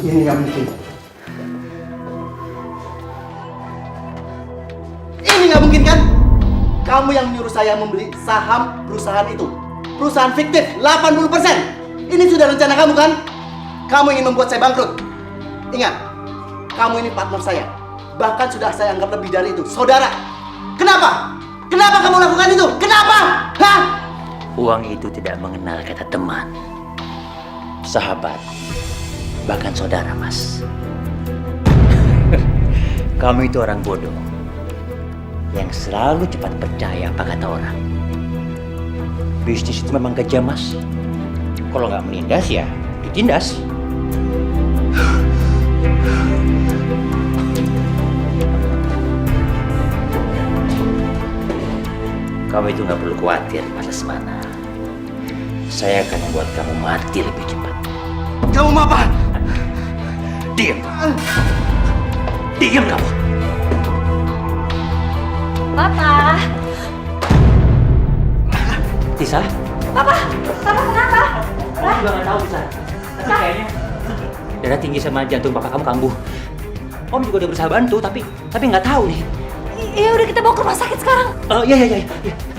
Ini nggak mungkin. Ini nggak mungkin kan? Kamu yang menyuruh saya membeli saham perusahaan itu. Perusahaan fiktif 80%. Ini sudah rencana kamu kan? Kamu ingin membuat saya bangkrut. Ingat, kamu ini partner saya. Bahkan sudah saya anggap lebih dari itu, saudara. Kenapa? Kenapa kamu lakukan itu? Kenapa? Hah? Uang itu tidak mengenal kata teman, sahabat, bahkan saudara, Mas. Kamu itu orang bodoh yang selalu cepat percaya apa kata orang. Bisnis itu memang kejam, Mas. Kalau nggak menindas ya ditindas. Kamu itu nggak perlu khawatir, Mas Lesmana. Saya akan membuat kamu mati lebih cepat. Kamu mau apa? Diam. Diam kamu. Papa. Tisa? Papa kenapa? Kamu juga nggak tahu, Tisa. Tapi kayaknya darah tinggi sama jantung papa kamu kambuh. Om juga udah berusaha bantu, tapi nggak tahu nih. Ya udah, kita bawa ke rumah sakit sekarang. Iya.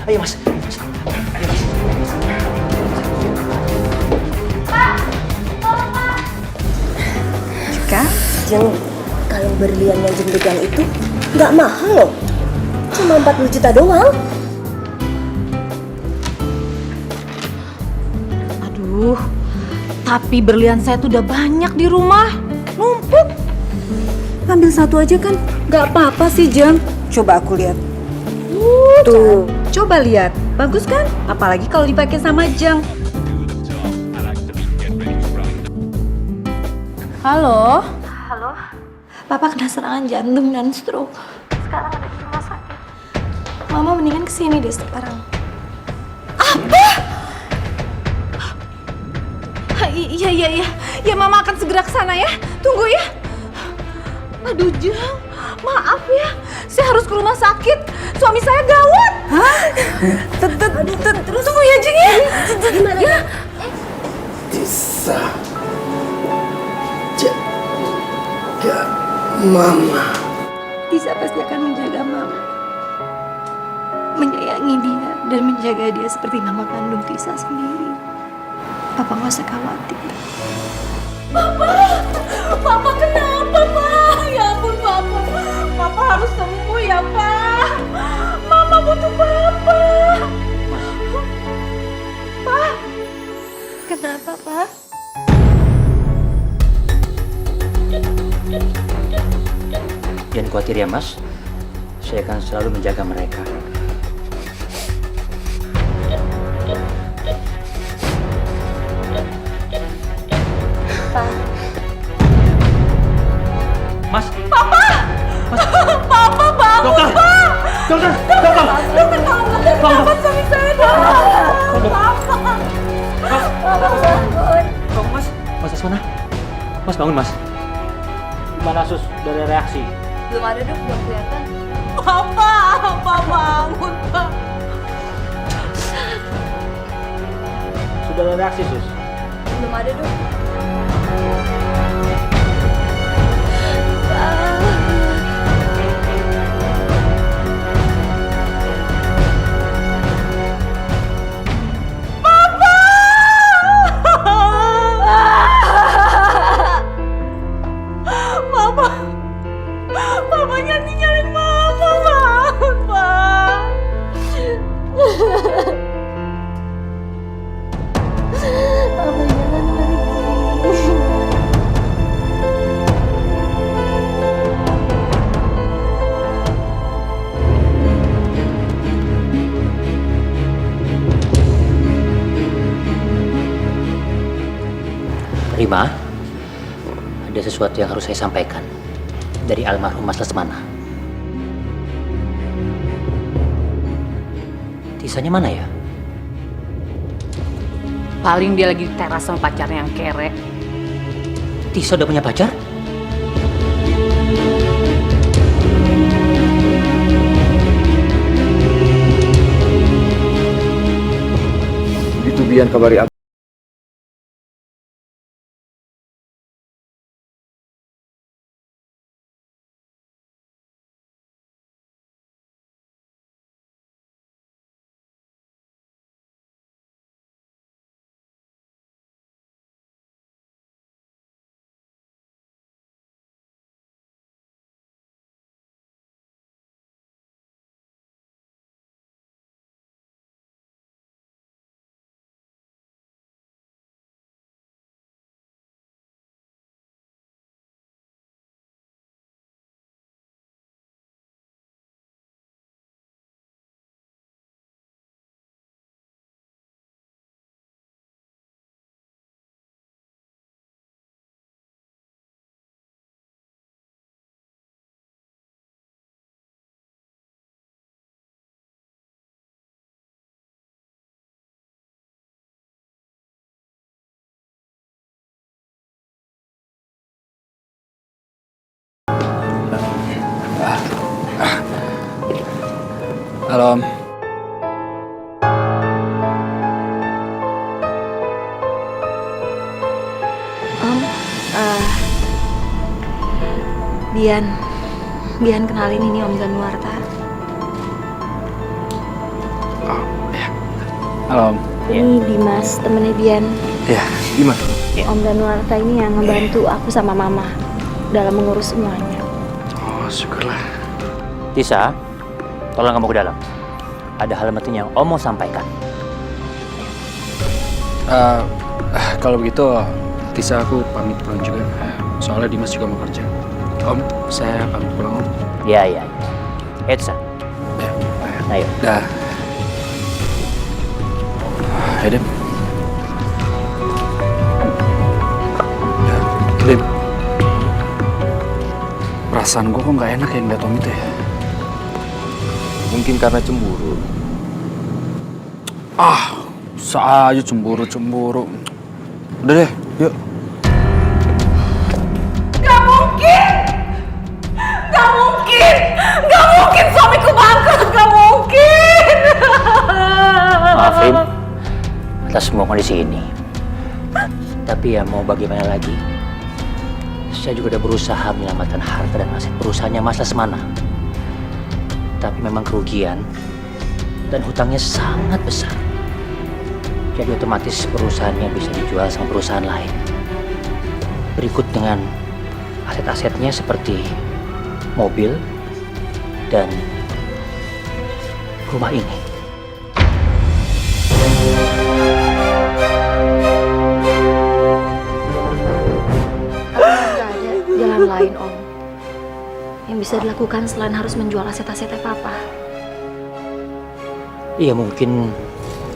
Ayo, Mas. Ayo, Mas. Pak, tolong Pak. Jika Jeng, kalau berlian yang Jeng pegang itu nggak mahal loh, cuma 40 juta doang. Aduh, tapi berlian saya tuh udah banyak di rumah, numpuk. Ambil satu aja kan, nggak apa-apa sih Jeng. Coba aku lihat. Tuh, coba lihat, bagus kan? Apalagi kalau dipakai sama Jeng. Halo. Halo, Papa kena serangan jantung dan stroke. Sekarang ada di rumah sakit. Mama mendingan kesini deh sekarang. Iya. Ya, Mama akan segera ke sana ya. Tunggu ya. Aduh, Jeng. Maaf ya. Saya harus ke rumah sakit. Suami saya gawat. Hah? Terus tunggu ya, Jeng ya. Gimana ya? Tisa. Jaga Mama. Tisa pasti akan menjaga Mama. Menyayangi dia dan menjaga dia seperti mama kandung Tisa sendiri. Papa nggak usah khawatir. Papa kenapa, Pak? Ya ampun, Papa. Papa harus sembuh ya, Pak. Mama butuh Papa. Pak. Kenapa, Pak? Jangan khawatir ya, Mas. Saya akan selalu menjaga mereka. Pak. Mas. Papa bangun, Dokter. Pak. Dokter. Dokter, tolong Papa suami saya, dong. Papa. Bangun, Mas. Mas Asmana. Mas bangun, Mas. Gimana, Sus? Dari reaksi? Belum ada dok, belum kelihatan. Papa bangun, Pak. Sudah ada reaksi, Sus? Belum ada dok. Papanya tinggalin Mama, bangun, Pak. Mama jangan pergi. Rima, ada sesuatu yang harus saya sampaikan dari almarhum Mas Lesmana. Tisanya mana ya? Paling dia lagi di teras sama pacarnya yang kere. Tisa udah punya pacar? Begitu Bian kabari Halo Om. Om, Bian kenalin ini Om Zanuarta. Oh, ya. Halo Om. Ini Dimas, temennya Bian. Ya, gimana? Om Zanuarta ini yang ngebantu aku sama Mama dalam mengurus semuanya. Oh, syukurlah. Tisa, tolong kamu ke dalam. Ada hal penting yang Om mau sampaikan. Kalau begitu, Tisa aku pamit pulang juga. Soalnya Dimas juga mau kerja. Om, saya pamit pulang Om. Ya. Tisa, Ya, ayo. dah. Ayo, Dim. Ya, Dim. Perasaan gue kok nggak enak ya ngeliat Om itu ya. Mungkin karena cemburu. Bisa aja cemburu. Udah deh, yuk. Gak mungkin! Gak mungkin suamiku bangkrut! Gak mungkin! Maaf, Rim, atas semua kondisi ini. Tapi ya mau bagaimana lagi? Saya juga udah berusaha menyelamatkan harta dan aset perusahaannya Mas Lesmana. Tapi memang kerugian dan hutangnya sangat besar. Jadi otomatis perusahaannya bisa dijual sama perusahaan lain. Berikut dengan aset-asetnya seperti mobil dan rumah ini. Nggak ada jalan lain Om yang bisa dilakukan selain harus menjual aset-asetnya Papa. Iya mungkin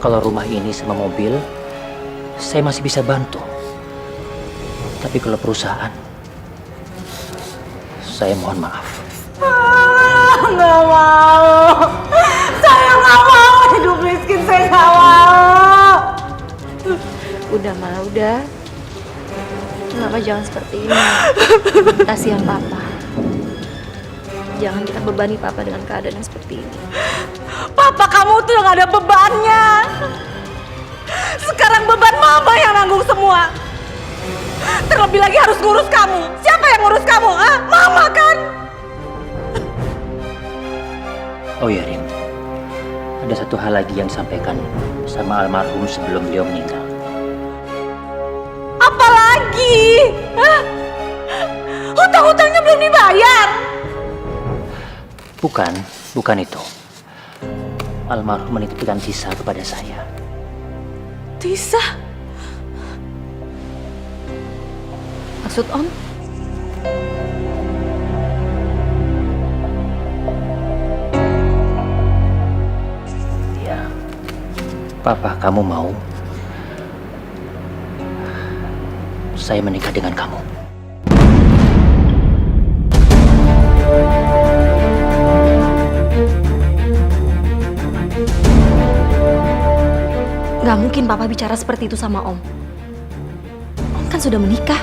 kalau rumah ini sama mobil saya masih bisa bantu. Tapi kalau perusahaan saya mohon maaf. Nggak mau! Saya nggak mau hidup miskin, saya nggak mau! Udah Ma, udah. Kenapa jangan seperti ini? Kasihan Papa. Jangan kita bebani Papa dengan keadaan yang seperti ini. Papa kamu tuh yang ada bebannya. Sekarang beban Mama yang nanggung semua. Terlebih lagi harus ngurus kamu. Siapa yang ngurus kamu? Ah, Mama kan? Oh ya Rim, ada satu hal lagi yang disampaikan sama almarhum sebelum beliau meninggal. Apalagi? Hah? Hutang-hutangnya belum dibayar. Bukan itu. Almarhum menitipkan Tisa kepada saya. Tisa? Maksud Om? Ya, Papa kamu mau saya menikah dengan kamu. Gak mungkin Papa bicara seperti itu sama Om. Om kan sudah menikah.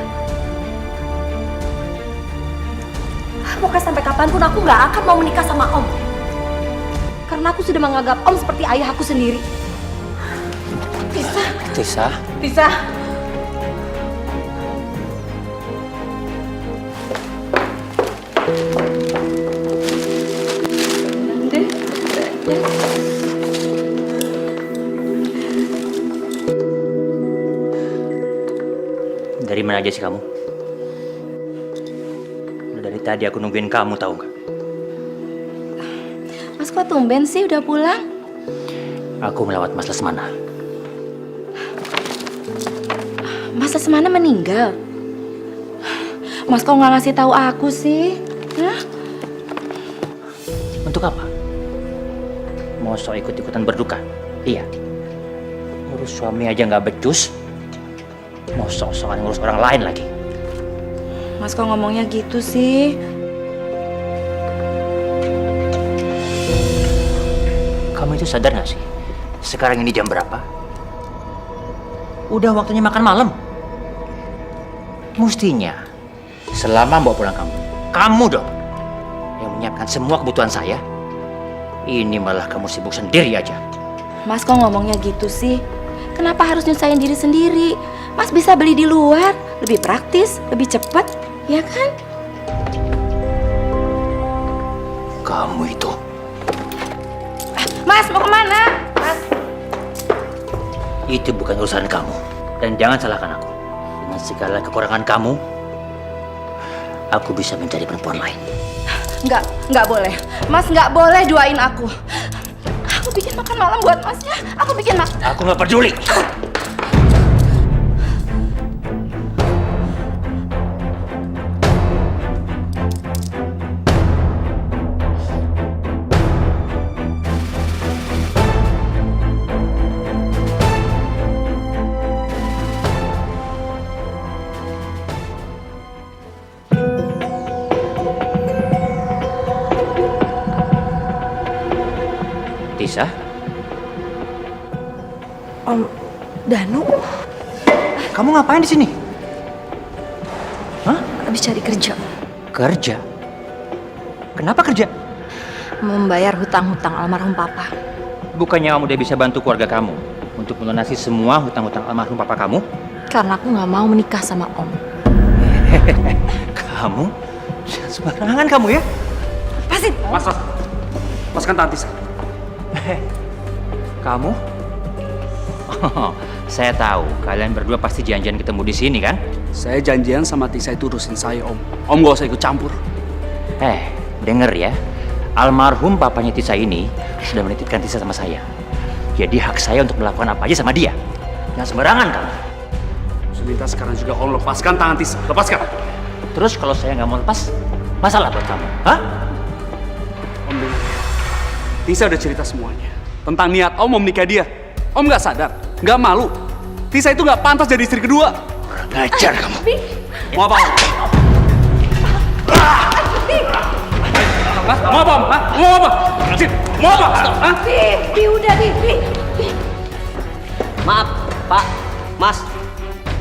Pokoknya sampai kapanpun aku gak akan mau menikah sama Om. Karena aku sudah menganggap Om seperti ayah aku sendiri. Tisa? Tisa? Tisa? Dari mana aja sih kamu? Udah dari tadi aku nungguin kamu, tahu nggak? Mas kok tumben sih udah pulang? Aku melewat Mas Lesmana. Mas Lesmana meninggal? Mas kok nggak ngasih tahu aku sih? Hah? Untuk apa? Mau sok ikut-ikutan berduka? Iya. Ngurus suami aja nggak becus. Mau sok-sokan ngurus orang lain lagi. Mas kok ngomongnya gitu sih? Kamu itu sadar nggak sih? Sekarang ini jam berapa? Udah waktunya makan malam. Mestinya selama bawa pulang kamu dong yang menyiapkan semua kebutuhan saya. Ini malah kamu sibuk sendiri aja. Mas kok ngomongnya gitu sih? Kenapa harus nyusahin diri sendiri? Mas bisa beli di luar, lebih praktis, lebih cepat, ya kan? Kamu itu. Mas mau kemana? Mas. Itu bukan urusan kamu. Dan jangan salahkan aku. Dengan segala kekurangan kamu, aku bisa mencari perempuan lain. Nggak boleh. Mas nggak boleh duain aku. Aku bikin makan malam buat masnya. Aku bikin makan. Aku nggak peduli. Tisa? Om Danu Kamu ngapain di sini? Hah? habis cari kerja. Kerja? Kenapa kerja? Membayar hutang-hutang almarhum papa. Bukannya kamu udah bisa bantu keluarga kamu untuk melunasi semua hutang-hutang almarhum papa kamu? Karena aku nggak mau menikah sama Om. Kamu? Sembarangan kamu ya? Pasin. Mas, lepaskan tangan Tisa. Kamu? Oh, saya tahu kalian berdua pasti janjian ketemu di sini kan? Saya janjian sama Tisa itu urusin saya, Om. Om gak usah ikut campur. Denger ya. Almarhum papanya Tisa ini sudah menitipkan Tisa sama saya. Jadi hak saya untuk melakukan apa aja sama dia. Jangan sembarangan kamu. Saya minta sekarang juga Om lepaskan tangan Tisa. Lepaskan. Terus kalau saya nggak mau lepas, masalah buat kamu, hah? Om dengar. Tisa udah cerita semuanya tentang niat Om mau menikah dia. Om nggak sadar, nggak malu. Tisa itu nggak pantas jadi istri kedua. Kurang ajar kamu. Mau apa Om? Hah? Mau apa Om? Hah? Mau apa? Cip, mau apa? Hah? Bi, udah Bi. Maaf, Pak, Mas.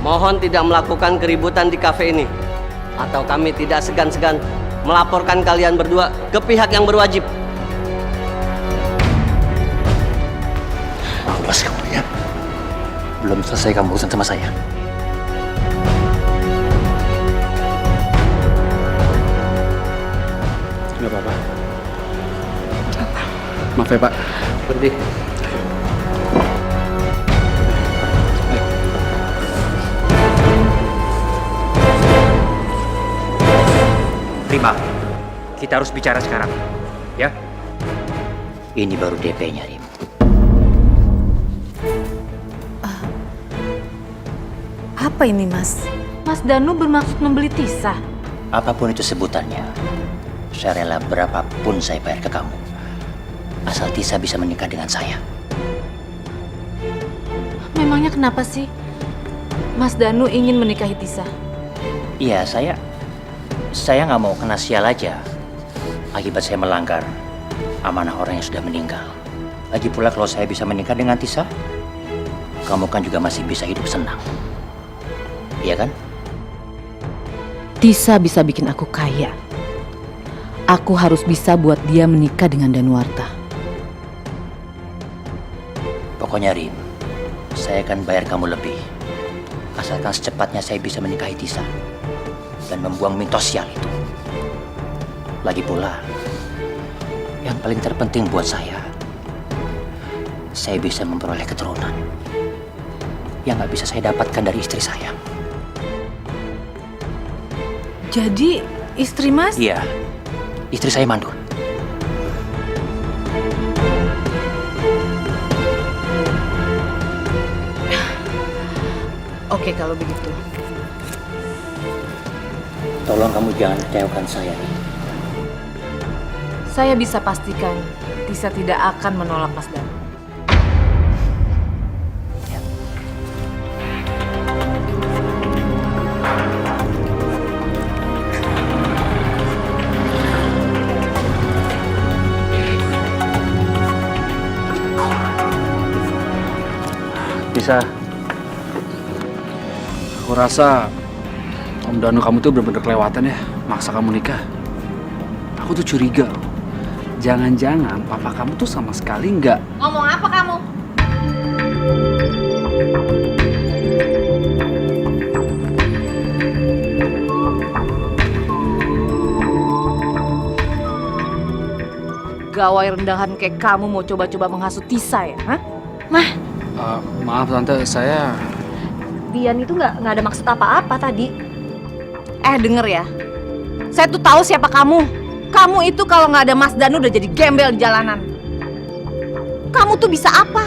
Mohon tidak melakukan keributan di kafe ini. Atau kami tidak segan-segan melaporkan kalian berdua ke pihak yang berwajib. Awas kamu ya. Belum selesai kamu urusan sama saya. Nggak apa-apa. Maaf ya Pak. Pergi. Terima. Kita harus bicara sekarang. Ya? Ini baru DP-nya, Rim. Apa ini, Mas? Mas Danu bermaksud membeli Tisa. Apapun itu sebutannya, saya rela berapapun saya bayar ke kamu. Asal Tisa bisa menikah dengan saya. Memangnya kenapa sih Mas Danu ingin menikahi Tisa? Iya, saya nggak mau kena sial aja akibat saya melanggar amanah orang yang sudah meninggal. Lagi pula kalau saya bisa menikah dengan Tisa, kamu kan juga masih bisa hidup senang. Iya kan? Tisa bisa bikin aku kaya. Aku harus bisa buat dia menikah dengan Danuarta. Pokoknya Rim, saya akan bayar kamu lebih. Asalkan secepatnya saya bisa menikahi Tisa dan membuang mitos sial itu. Lagi pula, yang paling terpenting buat saya bisa memperoleh keturunan yang nggak bisa saya dapatkan dari istri saya. Jadi istri Mas? Iya, istri saya mandul. Oke kalau begitu. Tolong kamu jangan kecewakan saya. Saya bisa pastikan Tisa tidak akan menolak Mas Danu. Tisa, aku rasa Om Danu kamu tuh bener-bener kelewatan ya maksa kamu nikah. Aku tuh curiga. Jangan-jangan papa kamu tuh sama sekali nggak. Ngomong apa kamu? Gawai rendahan kayak kamu mau coba-coba menghasut Tisa ya? Hah? Maaf tante, saya... Bian itu nggak ada maksud apa-apa tadi. Denger ya. Saya tuh tahu siapa kamu. Kamu itu kalau nggak ada Mas Danu udah jadi gembel di jalanan. Kamu tuh bisa apa?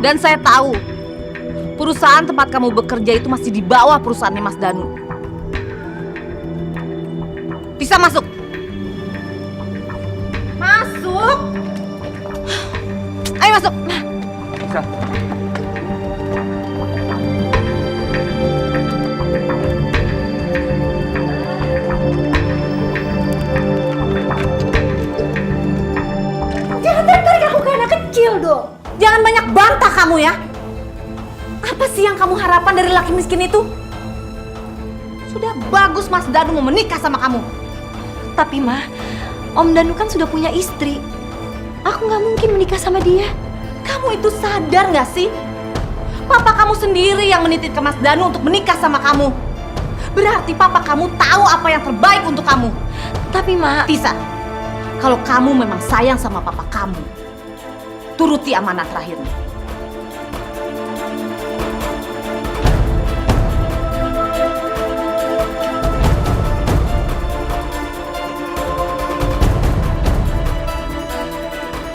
Dan saya tahu perusahaan tempat kamu bekerja itu masih di bawah perusahaannya Mas Danu. Bisa masuk. Masuk. Ayo masuk. Bisa. Jangan tarik aku kayak anak kecil dong. Jangan banyak bantah kamu ya. Apa sih yang kamu harapkan dari laki miskin itu? Sudah bagus Mas Danu mau menikah sama kamu. Tapi Ma, Om Danu kan sudah punya istri. Aku nggak mungkin menikah sama dia. Kamu itu sadar nggak sih? Papa kamu sendiri yang menitipkan Mas Danu untuk menikah sama kamu. Berarti papa kamu tahu apa yang terbaik untuk kamu. Tapi Ma, Tisa, kalau kamu memang sayang sama papa kamu, turuti amanat terakhirnya.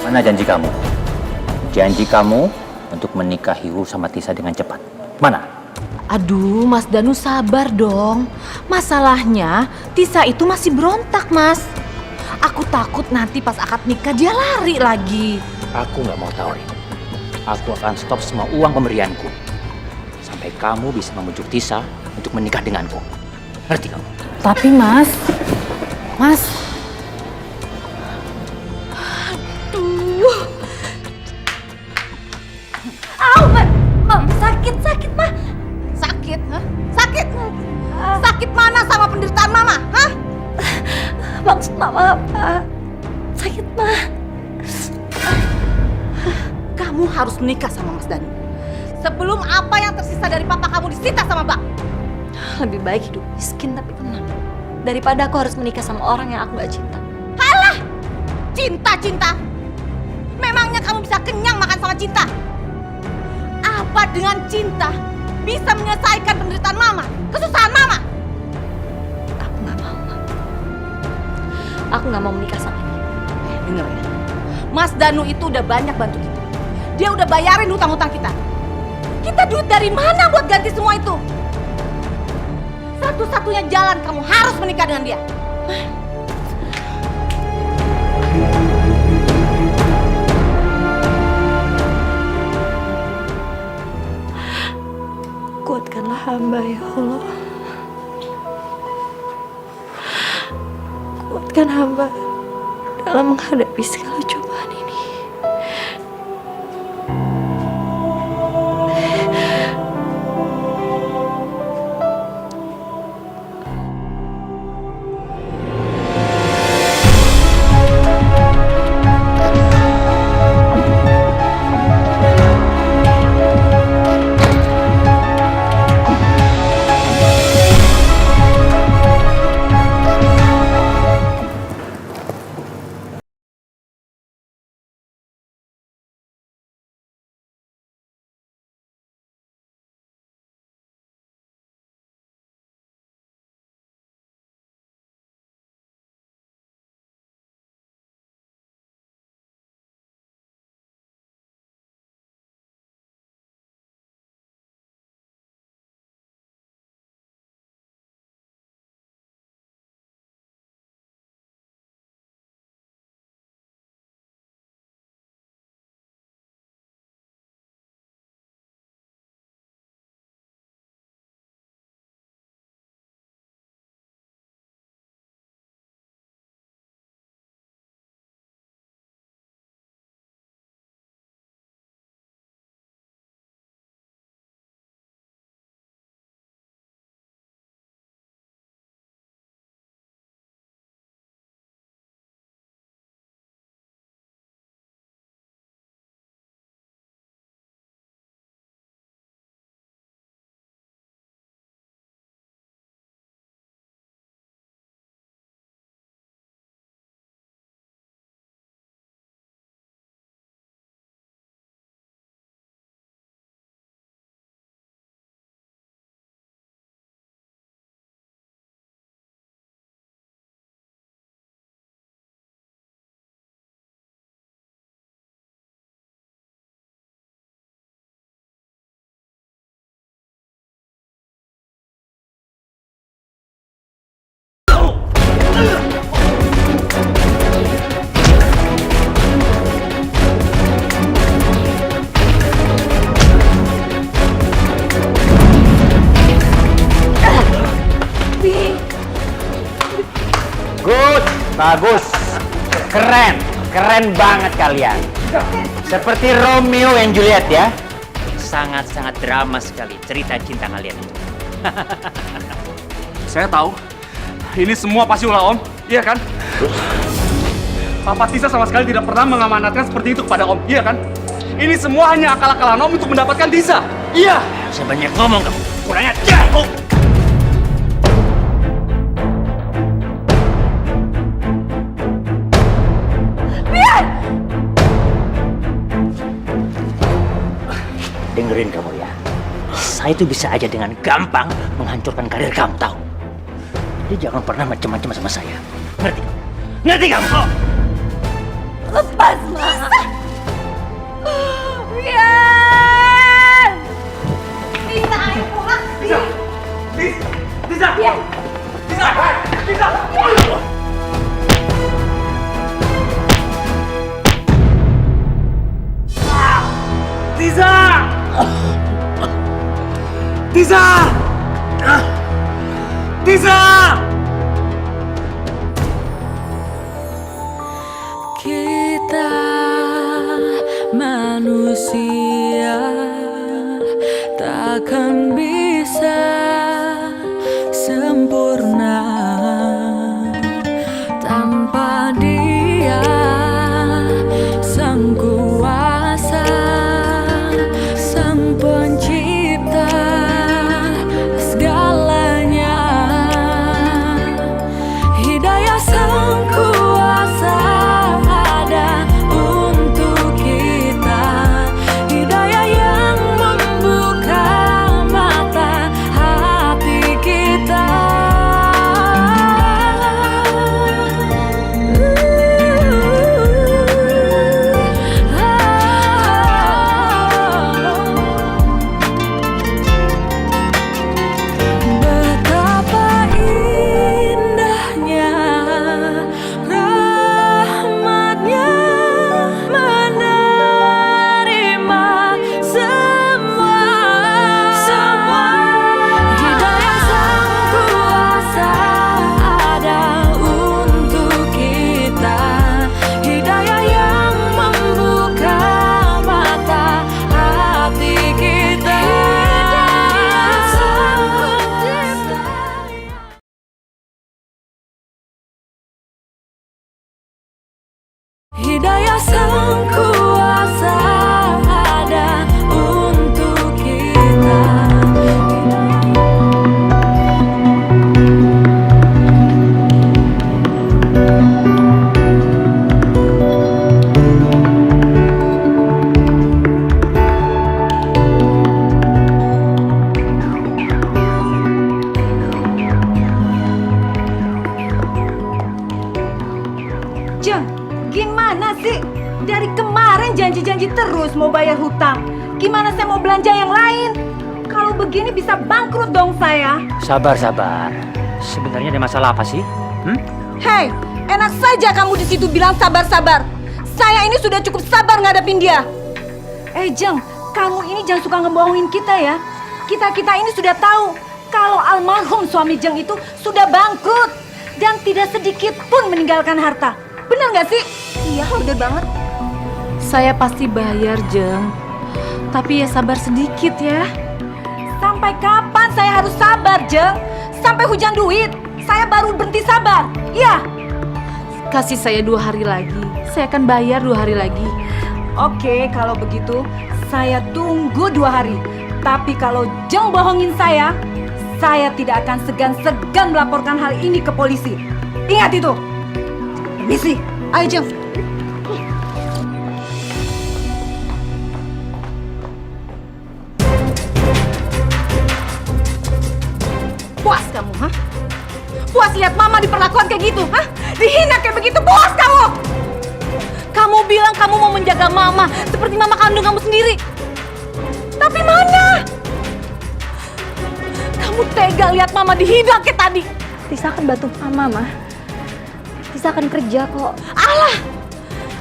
Mana janji kamu? Janji kamu untuk menikahi Wu sama Tisa dengan cepat. Mana? Aduh, Mas Danu sabar dong. Masalahnya, Tisa itu masih berontak, Mas. Aku takut nanti pas akad nikah dia lari lagi. Aku nggak mau tahu, Rin. Aku akan stop semua uang pemberianku. Sampai kamu bisa membujuk Tisa untuk menikah denganku. Ngerti kamu? Tapi Mas, Sakit, Ma. Sakit, hah? Sakit? Sakit mana sama penderitaan Mama, hah? maksud Mama apa? Sakit Ma. Kamu harus menikah sama Mas Danu. Sebelum apa yang tersisa dari papa kamu disita sama Bang. Lebih baik hidup miskin tapi tenang daripada aku harus menikah sama orang yang aku gak cinta. Halah! Cinta. Memangnya kamu bisa kenyang makan sama cinta? Apa dengan cinta bisa menyelesaikan penderitaan Mama? Kesusahan Mama? Aku gak mau Ma. Aku gak mau menikah sama dia. Dengar ya, Mas Danu itu udah banyak bantu kita. Dia udah bayarin hutang-hutang kita. Kita duit dari mana buat ganti semua itu? Satu-satunya jalan kamu harus menikah dengan dia. Kuatkanlah hamba ya Allah. Kuatkan hamba dalam menghadapi segala cobaan ini. Bagus. Keren. Keren banget kalian. Seperti Romeo and Juliet ya. Sangat-sangat drama sekali cerita cinta kalian itu. Saya tahu. Ini semua pasti ulah Om. Iya kan? Papa Tisa sama sekali tidak pernah mengamanatkan seperti itu kepada Om. Iya kan? Ini semua hanya akal-akalan Om untuk mendapatkan Tisa. Iya. Saya banyak ngomong kamu. Kurang ajar. Dengerin kamu ya. Saya itu bisa aja dengan gampang menghancurkan karir kamu, tahu? Jadi jangan pernah macam-macam sama saya. Ngerti? Ngerti kamu? Lepas, Mas. Biar. Tisa, ayo pulang. Tisa! Tisa! Biar. Tisa! Tisa! Tisa! Tisa! Tisa! Kita manusia takkan bisa sempurna tanpa Dia, Sang Kuasa, Sang Pencipta segalanya. Hidayah Sang Kuasa ada untuk kita. Hidayah yang membuka mata hati kita. Betapa indahnya rahmatnya menerima semua. Hidayah Sang Kuasa ada untuk kita. Hidayah yang membuka mata hati kita. Hidayah Sang Kuasa ada untuk kita. Jeng, gimana sih? Dari kemarin janji-janji terus mau bayar hutang. Gimana saya mau belanja yang lain? Kalau begini bisa bangkrut dong saya. Sabar, sabar. Sebenarnya ada masalah apa sih? Hei, enak saja kamu di situ bilang sabar-sabar. Saya ini sudah cukup sabar ngadepin dia. Jeng, kamu ini jangan suka ngebohongin kita ya. Kita ini sudah tahu kalau almarhum suami Jeng itu sudah bangkrut dan tidak sedikit pun meninggalkan harta. Benar nggak sih? Iya, bener banget. Saya pasti bayar, Jeng. Tapi ya sabar sedikit ya. Sampai kapan saya harus sabar, Jeng? Sampai hujan duit, saya baru berhenti sabar. Iya. Kasih saya 2 hari lagi. Saya akan bayar 2 hari lagi. Oke, kalau begitu saya tunggu 2 hari. Tapi kalau Jeng bohongin saya tidak akan segan-segan melaporkan hal ini ke polisi. Ingat itu. Misi, ayo Jeng. Puas kamu, ha? Puas lihat Mama diperlakukan kayak gitu, ha? Dihina kayak begitu, puas kamu? Kamu bilang kamu mau menjaga Mama seperti Mama kandung kamu sendiri. Tapi mana? Kamu tega lihat Mama dihina kayak tadi. Tisa akan bantu Mama, Ma. Tisa akan kerja kok. Alah,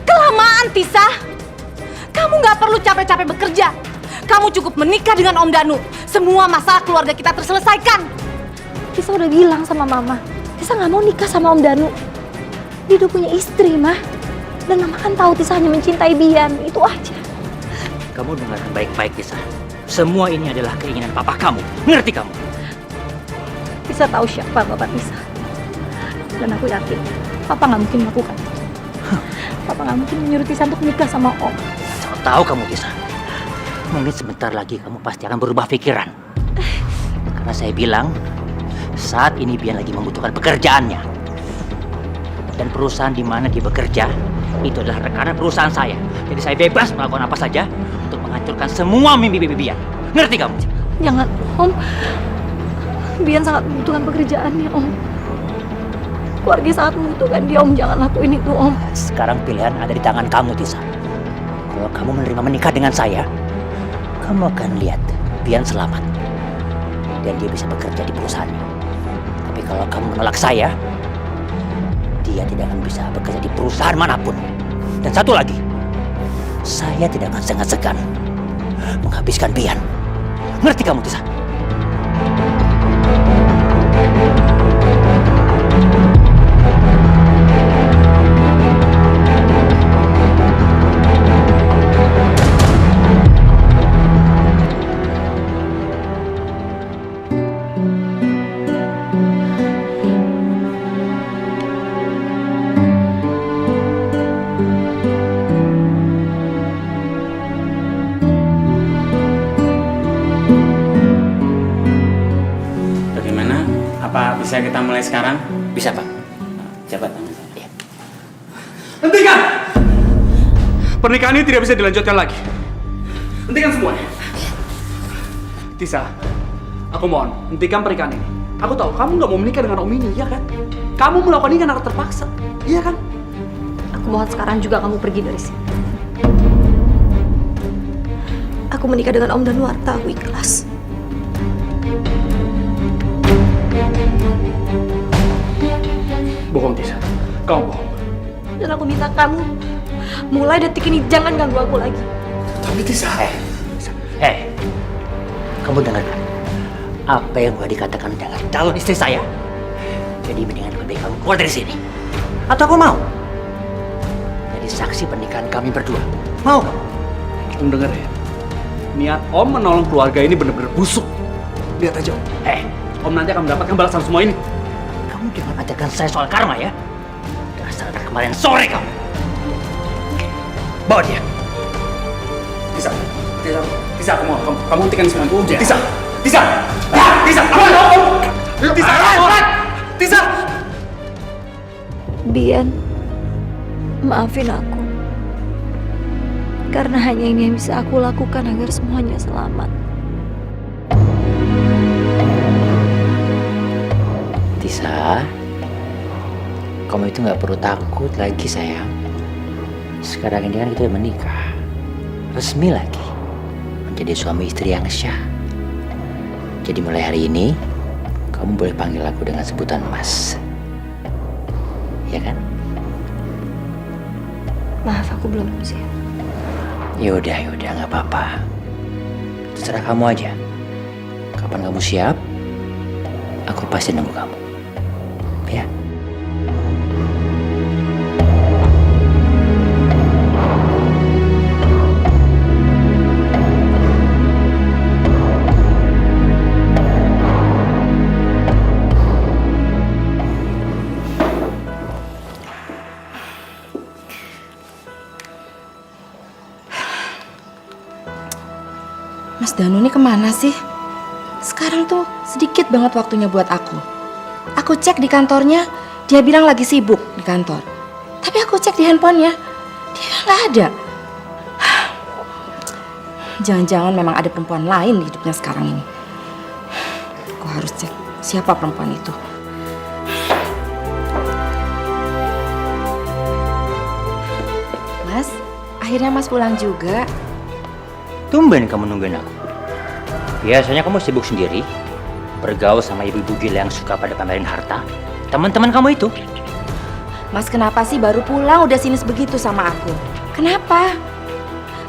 kelamaan Tisa. Kamu nggak perlu capek-capek bekerja. Kamu cukup menikah dengan Om Danu. Semua masalah keluarga kita terselesaikan. Tisa udah bilang sama Mama, Tisa nggak mau nikah sama Om Danu. Dia udah punya istri, Mah. Dan Mama kan tahu Tisa hanya mencintai Bian, itu aja. Kamu dengarkan baik-baik, Tisa. Semua ini adalah keinginan papa kamu. Ngerti kamu? Tisa tahu siapa Bapak Tisa. Dan aku yakin Papa nggak mungkin melakukan itu. Papa nggak mungkin menyuruh Tisa untuk menikah sama Om. Saya tahu kamu, Tisa. Mungkin sebentar lagi kamu pasti akan berubah pikiran. Karena saya bilang, saat ini Bian lagi membutuhkan pekerjaannya. Dan perusahaan di mana dia bekerja, itu adalah rekanan perusahaan saya. Jadi saya bebas melakukan apa saja untuk menghancurkan semua mimpi Bian. Ngerti kamu? Jangan, Om. Bian sangat membutuhkan pekerjaannya, Om. Keluarga sangat membutuhkan dia, Om. Jangan lakuin itu, Om. Sekarang pilihan ada di tangan kamu, Tisa. Kalau kamu menerima menikah dengan saya, kamu akan lihat Bian selamat. Dan dia bisa bekerja di perusahaannya. Tapi kalau kamu menolak saya, dia tidak akan bisa bekerja di perusahaan manapun. Dan satu lagi, saya tidak akan segan-segan menghabiskan Bian. Ngerti kamu, Tisa? Bagaimana? Apa bisa kita mulai sekarang? Bisa, Pak. Coba tangan saya. Iya. Hentikan! Pernikahan ini tidak bisa dilanjutkan lagi. Hentikan semuanya. Tisa, aku mohon, hentikan pernikahan ini. Aku tahu kamu nggak mau menikah dengan Om ini, iya kan? Kamu melakukan ini karena terpaksa, iya kan? Aku mohon sekarang juga kamu pergi dari sini. Aku menikah dengan Om Danuarta, aku ikhlas. Bohong, Tisa. Kamu bohong. Dan aku minta kamu, mulai detik ini jangan ganggu aku lagi. Tapi Tisa... Kamu dengar apa yang gua dikatakan dengan calon istri saya? Jadi mendingan lebih baik kamu keluar dari sini. Atau aku mau jadi saksi pernikahan kami berdua. Mau kamu? Om denger ya, niat Om menolong keluarga ini benar-benar busuk. Lihat aja Om. Om nanti akan mendapatkan balasan semua ini. Kamu jangan ajarkan saya soal karma ya. Dasar anak kemarin sore kamu. Bawa dia. Tisa, aku mau kamu hentikan semua itu. Tisa, apa Om? Tisa. Bian, maafin aku. Karena hanya ini yang bisa aku lakukan agar semuanya selamat. Tisa, kamu itu nggak perlu takut lagi sayang. Sekarang ini kan kita udah menikah, resmi lagi, menjadi suami istri yang syah. Jadi mulai hari ini, kamu boleh panggil aku dengan sebutan Mas. Ya kan? Maaf, aku belum siap. Yaudah, nggak apa-apa. Terserah kamu aja. Kapan kamu siap, aku pasti nunggu kamu. Ya. Mas Danu ini kemana sih? Sekarang tuh sedikit banget waktunya buat aku. Aku cek di kantornya, dia bilang lagi sibuk di kantor. Tapi aku cek di handphonenya, dia nggak ada. Jangan-jangan memang ada perempuan lain di hidupnya sekarang ini. Aku harus cek siapa perempuan itu. Mas, akhirnya Mas pulang juga. Tumben kamu nungguin aku. Biasanya kamu sibuk sendiri, bergaul sama ibu-ibu gila yang suka pada pamerin harta. Teman-teman kamu itu. Mas kenapa sih baru pulang udah sinis begitu sama aku? Kenapa?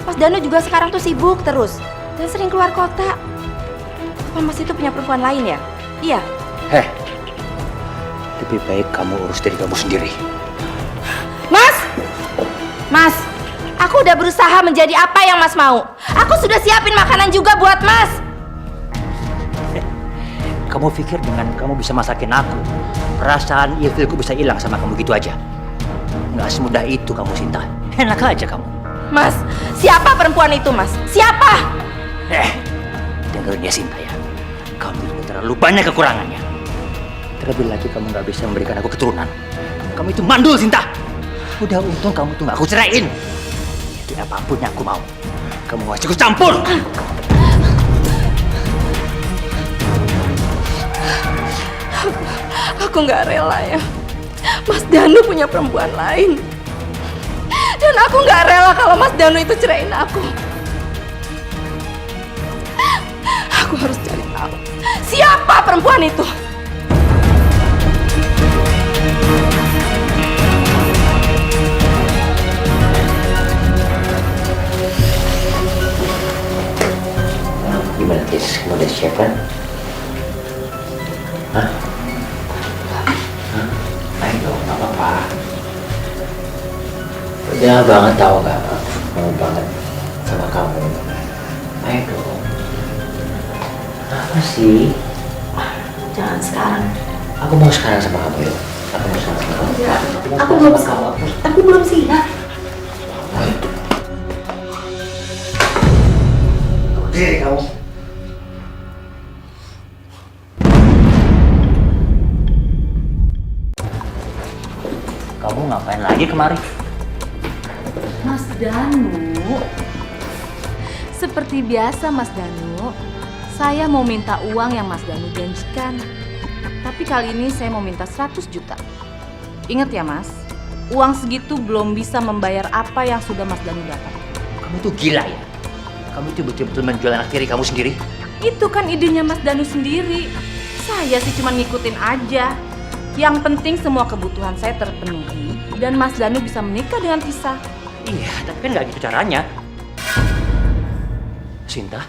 Mas Danu juga sekarang tuh sibuk terus dan sering keluar kota. Apa Mas itu punya perempuan lain ya? Iya. Lebih baik kamu urus diri kamu sendiri. Mas, aku udah berusaha menjadi apa yang Mas mau. Aku sudah siapin makanan juga buat Mas. Kamu pikir dengan kamu bisa masakin aku, perasaan ilfilku bisa hilang sama kamu gitu aja? Nggak semudah itu kamu, Sinta. Enak aja kamu. Mas, siapa perempuan itu, Mas? Siapa? Dengerin ya, Sinta ya. Kamu ini terlalu banyak kekurangannya. Terlebih lagi kamu nggak bisa memberikan aku keturunan. Kamu itu mandul, Sinta. Udah untung kamu tuh nggak aku ceraiin. Jadi apapun yang aku mau, kamu nggak ikut campur. Aku nggak rela ya. Mas Danu punya perempuan lain. Dan aku nggak rela kalau Mas Danu itu ceraiin aku. Aku harus cari tahu siapa perempuan itu. Gimana, Tis? Kamu udah siap kan? Hah? Ayo dong, gak apa-apa. Udah banget tau gak? Mau banget sama kamu. Ayo dong. Apa sih? Jangan sekarang. Aku mau sekarang sama kamu yuk. Aku mau sekarang sama kamu. Ya, aku belum siap. Diri kamu. Kamu ngapain lagi kemari? Mas Danu. Seperti biasa Mas Danu, saya mau minta uang yang Mas Danu janjikan. Tapi kali ini saya mau minta 100 juta. Ingat ya Mas, uang segitu belum bisa membayar apa yang sudah Mas Danu dapat. Kamu tuh gila ya? Kamu tuh betul-betul menjual anak tiri kamu sendiri? Itu kan idenya Mas Danu sendiri. Saya sih cuma ngikutin aja. Yang penting semua kebutuhan saya terpenuhi dan Mas Danu bisa menikah dengan Tisa. Iya, tapi kan nggak gitu caranya. Sinta?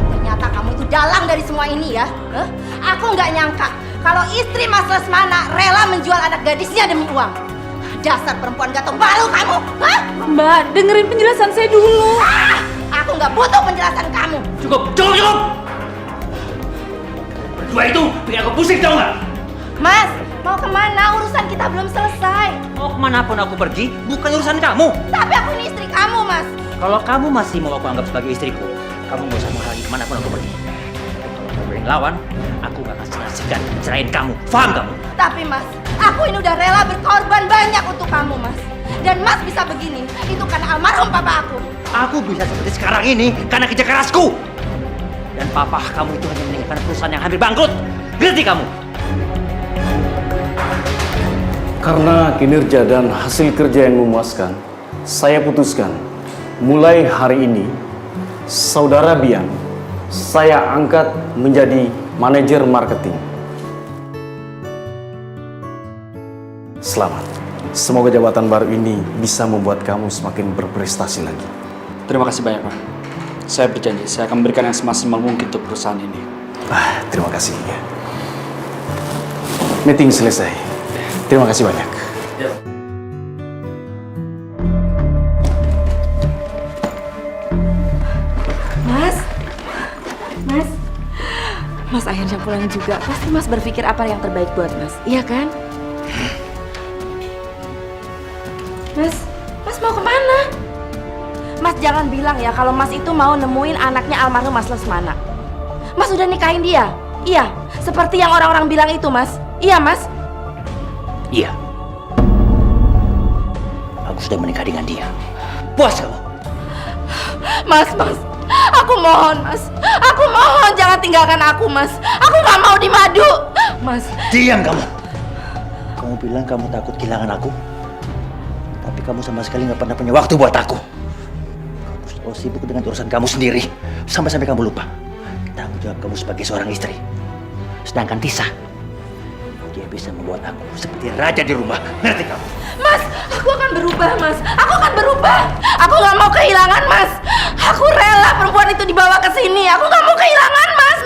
Ternyata kamu itu dalang dari semua ini ya. Hah? Aku nggak nyangka kalau istri Mas Lesmana rela menjual anak gadisnya demi uang. Dasar perempuan ganteng malu kamu. Hah? Mbak, dengerin penjelasan saya dulu. Aku nggak butuh penjelasan kamu. Cukup! Berdua itu bikin aku pusing, tau nggak? Mas, mau kemana? Urusan kita belum selesai. Mau kemanapun aku pergi, bukan urusan kamu. Tapi aku ini istri kamu, Mas. Kalau kamu masih mau aku anggap sebagai istriku, kamu nggak usah menghalangi kemanapun aku pergi. Kalau kamu berani lawan, aku nggak akan segan-segan mencerain kamu. Paham kamu? Tapi Mas, aku ini udah rela berkorban banyak untuk kamu, Mas. Dan Mas bisa begini, itu karena almarhum papa aku. Aku bisa seperti sekarang ini karena kerja kerasku. Dan papa kamu itu hanya meninggalkan perusahaan yang hampir bangkrut. Ngerti kamu? Karena kinerja dan hasil kerja yang memuaskan, saya putuskan mulai hari ini, Saudara Bian, saya angkat menjadi manajer marketing. Selamat. Semoga jabatan baru ini bisa membuat kamu semakin berprestasi lagi. Terima kasih banyak, Pak. Saya berjanji, saya akan memberikan yang semaksimal mungkin untuk perusahaan ini. Terima kasih. Ya. Meeting selesai. Terima kasih banyak. Mas akhirnya pulang juga. Pasti Mas berpikir apa yang terbaik buat Mas, iya kan? Mas mau kemana? Mas jangan bilang ya kalau Mas itu mau nemuin anaknya almarhum Mas Lesmana. Mas udah nikahin dia? Iya, seperti yang orang-orang bilang itu, Mas. Iya, Mas? Iya. Aku sudah menikah dengan dia. Puas kamu? Mas, aku mohon, Mas. Aku mohon jangan tinggalkan aku, Mas. Aku gak mau dimadu. Mas. Diam kamu. Kamu bilang kamu takut kehilangan aku. Tapi kamu sama sekali gak pernah punya waktu buat aku. Kamu selalu sibuk dengan urusan kamu sendiri. Sampai-sampai kamu lupa tanggung jawab kamu sebagai seorang istri. Sedangkan Tisa, dia bisa membuat aku seperti raja di rumah. Ngerti kamu? Mas, aku akan berubah, Mas. Aku akan berubah. Aku gak mau kehilangan, Mas. Aku rela perempuan itu dibawa ke sini. Aku gak mau kehilangan, Mas.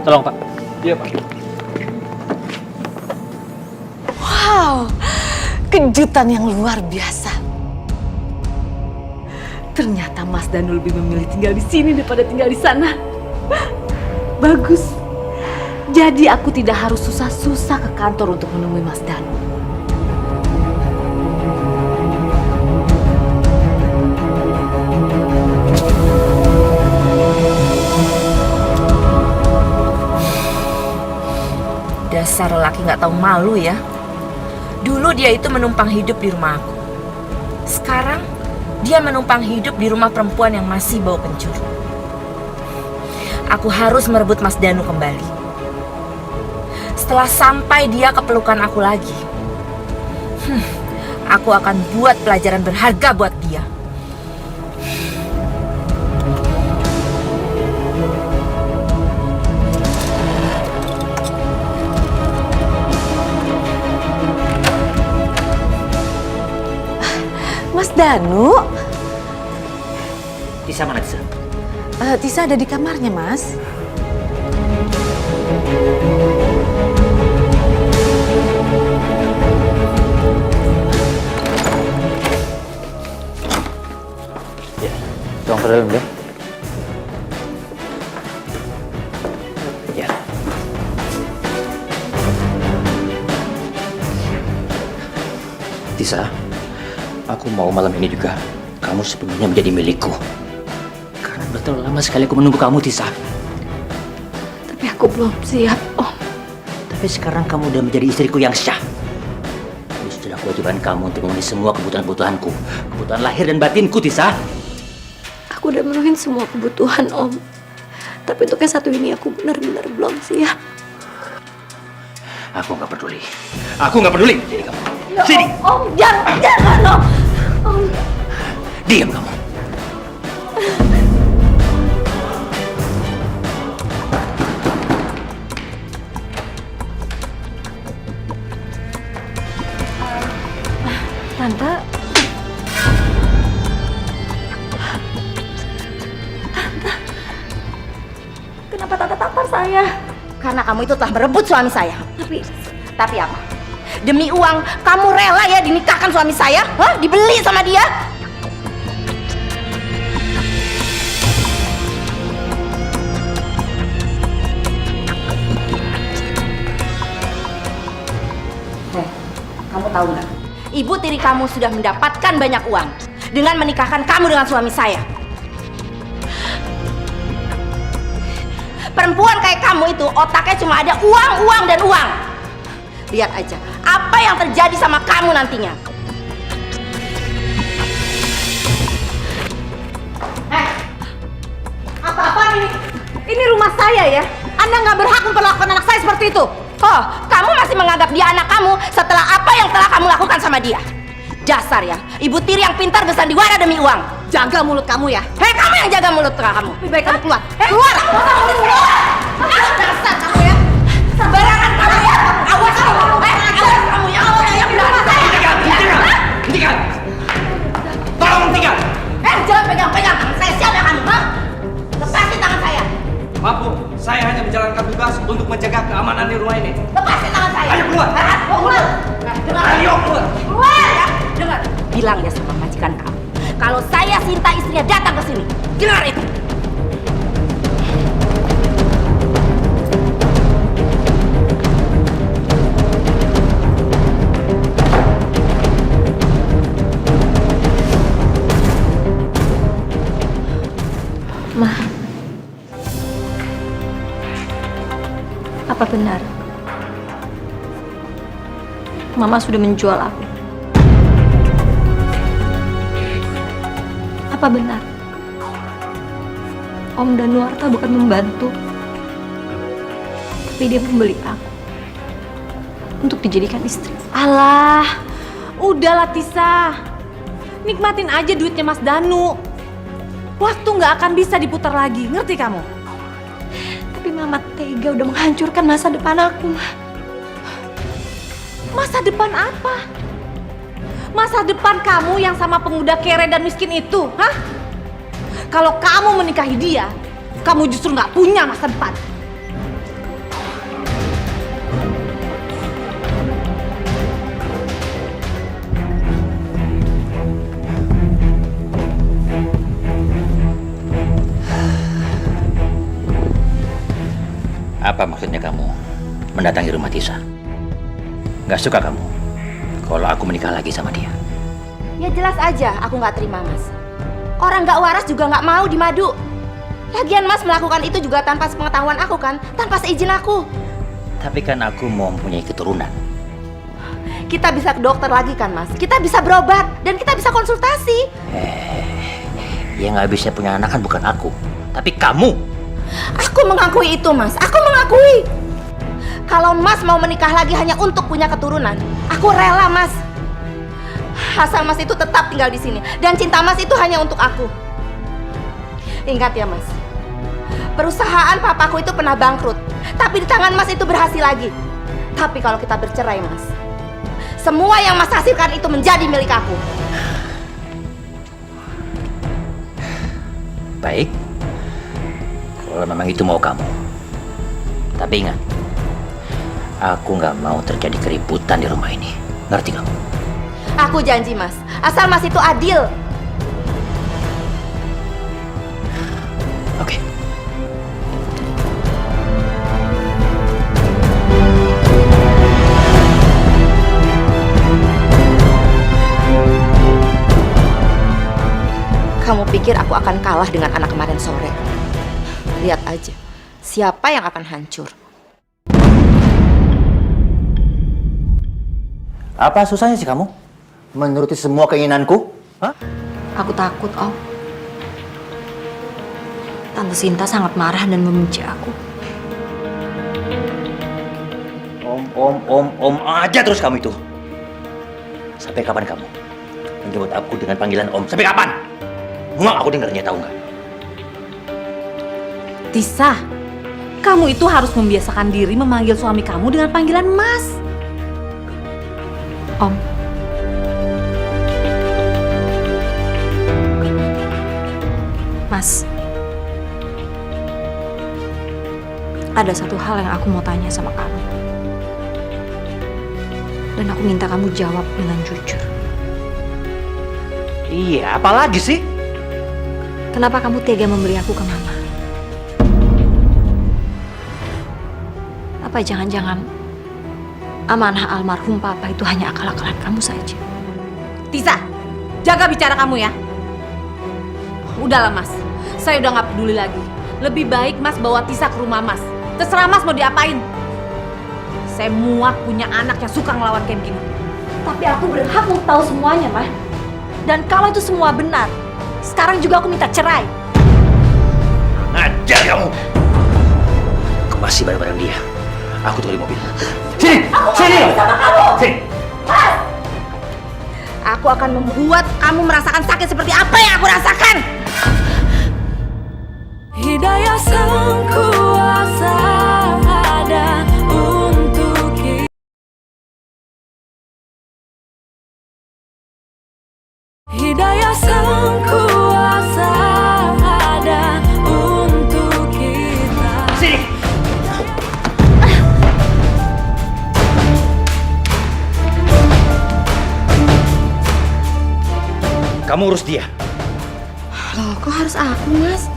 Tolong, Pak. Iya, Pak. Wow, kejutan yang luar biasa. Ternyata Mas Danu lebih memilih tinggal di sini daripada tinggal di sana. Bagus. Jadi aku tidak harus susah-susah ke kantor untuk menemui Mas Danu. Dasar lelaki nggak tahu malu ya. Dulu dia itu menumpang hidup di rumah aku. Sekarang dia menumpang hidup di rumah perempuan yang masih bau kencur. Aku harus merebut Mas Danu kembali. Setelah sampai dia ke pelukan aku lagi, aku akan buat pelajaran berharga buat dia. Mas Danu? Tisa mana, Tisa? Tisa ada di kamarnya, Mas. Ya, tolong ke dalam ya. Ya. Tisa, aku mau malam ini juga kamu sepenuhnya menjadi milikku. Karena udah terlalu lama sekali aku menunggu kamu, Tisa. Tapi aku belum siap, Om. Tapi sekarang kamu udah menjadi istriku yang sah. Ini sudah kewajiban kamu untuk memenuhi semua kebutuhan-kebutuhanku. Kebutuhan lahir dan batinku, Tisa. Aku udah menuhin semua kebutuhan, Om. Tapi untuk yang satu ini aku benar-benar belum siap. Aku nggak peduli. Aku nggak peduli. Sini kamu. Sini. Om, jangan, Om. Om. Diam kamu. Tante. Kenapa Tante tampar saya? Karena kamu itu telah merebut suami saya. Tapi apa? Demi uang, kamu rela ya dinikahkan suami saya? Hah? Dibeli sama dia? Kamu tahu nggak? Ibu tiri kamu sudah mendapatkan banyak uang dengan menikahkan kamu dengan suami saya. Perempuan kayak kamu itu otaknya cuma ada uang, uang, dan uang. Lihat aja apa yang terjadi sama kamu nantinya. Apa-apaan ini? Ini rumah saya ya. Anda nggak berhak memperlakukan anak saya seperti itu. Oh, kamu masih menganggap dia anak kamu setelah apa yang telah kamu lakukan sama dia. Dasar ya, ibu tiri yang pintar bersandiwara demi uang. Jaga mulut kamu ya. Hei, kamu yang jaga mulut kamu. Lebih baik kamu keluar. Keluar! Dasar kamu ya. Sembarangan kamu ya. Awas kamu. Awas kamu ya. Awas yang belakang saya. Hentikan! Tolong hentikan! Jangan pegang-pegang tangan saya. Siapa kamu? Hah? Lepasin tangan saya. Maaf Bu, saya hanya menjalankan tugas untuk menjaga keamanan di rumah ini. Lepasin tangan saya. Ayo keluar. Keluar. Dengar. Ayo keluar. Keluar ya. Dengar. Bilang ya sama majikan kamu. Kalau saya Sinta istrinya datang ke sini. Dengar itu. Ma, apa benar Mama sudah menjual aku? Apa benar Om Danuarta bukan membantu, tapi dia membeli aku untuk dijadikan istri? Alah, udahlah Tisa. Nikmatin aja duitnya Mas Danu. Waktu nggak akan bisa diputar lagi, ngerti kamu? Tapi Mama tega udah menghancurkan masa depan aku, Ma. Masa depan apa? Masa depan kamu yang sama pemuda kere dan miskin itu, hah? Kalau kamu menikahi dia, kamu justru nggak punya masa depan. Apa maksudnya kamu mendatangi rumah Tisa? Gak suka kamu kalau aku menikah lagi sama dia? Ya jelas aja aku nggak terima, Mas. Orang nggak waras juga nggak mau dimadu. Lagian Mas melakukan itu juga tanpa sepengetahuan aku kan? Tanpa seizin aku. Tapi kan aku mau mempunyai keturunan. Kita bisa ke dokter lagi kan, Mas? Kita bisa berobat dan kita bisa konsultasi. Yang nggak bisa punya anak kan bukan aku, tapi kamu. Aku mengakui itu, Mas. Aku mengakui. Kalau Mas mau menikah lagi hanya untuk punya keturunan, aku rela, Mas. Asal Mas itu tetap tinggal di sini dan cinta Mas itu hanya untuk aku. Ingat ya, Mas. Perusahaan papaku itu pernah bangkrut, tapi di tangan Mas itu berhasil lagi. Tapi kalau kita bercerai, Mas, semua yang Mas hasilkan itu menjadi milik aku. Baik, kalau memang itu mau kamu. Tapi ingat, aku nggak mau terjadi keributan di rumah ini. Ngerti kamu? Aku janji, Mas. Asal Mas itu adil. Oke. Kamu pikir aku akan kalah dengan anak kemarin sore? Lihat aja, siapa yang akan hancur. Apa susahnya sih kamu menuruti semua keinginanku? Hah? Aku takut, Om. Tante Sinta sangat marah dan membenci aku. Om aja terus kamu itu. Sampai kapan kamu menjemput aku dengan panggilan Om? Sampai kapan? Muak aku dengarnya, tahu nggak? Tisa, kamu itu harus membiasakan diri memanggil suami kamu dengan panggilan Mas. Om. Mas. Ada satu hal yang aku mau tanya sama kamu. Dan aku minta kamu jawab dengan jujur. Iya, apalagi sih? Kenapa kamu tega memberi aku ke Mama? Apa jangan-jangan amanah almarhum Papa itu hanya akal-akalan kamu saja? Tisa, jaga bicara kamu ya. Udahlah, Mas. Saya udah nggak peduli lagi. Lebih baik Mas bawa Tisa ke rumah Mas. Terserah Mas mau diapain. Saya muak punya anak yang suka ngelawan kayak begini. Tapi aku berhak untuk tahu semuanya, Mah. Dan kalau itu semua benar, sekarang juga aku minta cerai. Ngajar kamu. Kemasi barang-barang dia. Aku tunggu di mobil. Sini, sini. Sini. Aku akan membuat kamu merasakan sakit seperti apa yang aku rasakan. Hidayah sang kuasa ada untuk kita. Hidayah sang kuasa ada untuk kita. Sini. Kamu urus dia. Loh, kok harus aku, Mas?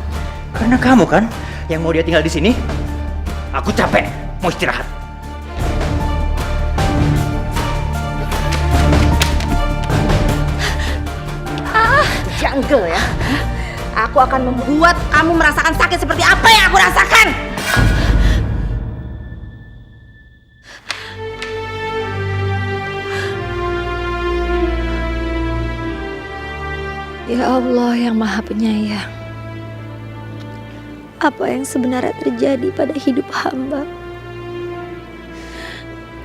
Karena kamu kan yang mau dia tinggal di sini. Aku capek, mau istirahat. Jungle ya. Aku akan membuat kamu merasakan sakit seperti apa yang aku rasakan. Ya Allah yang Maha Penyayang, apa yang sebenarnya terjadi pada hidup hamba?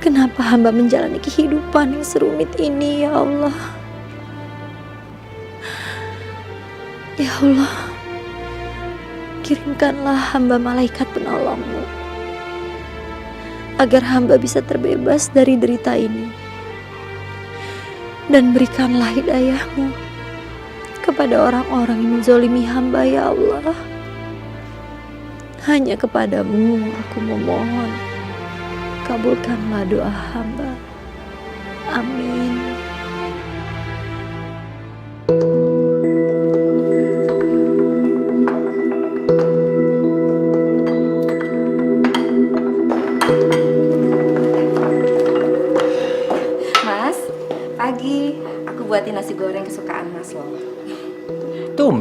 Kenapa hamba menjalani kehidupan yang serumit ini, ya Allah? Ya Allah, kirimkanlah hamba malaikat penolongmu, agar hamba bisa terbebas dari derita ini. Dan berikanlah hidayahmu kepada orang-orang yang menzolimi hamba, ya Allah. Hanya kepadamu aku memohon, kabulkanlah doa hamba. Amin.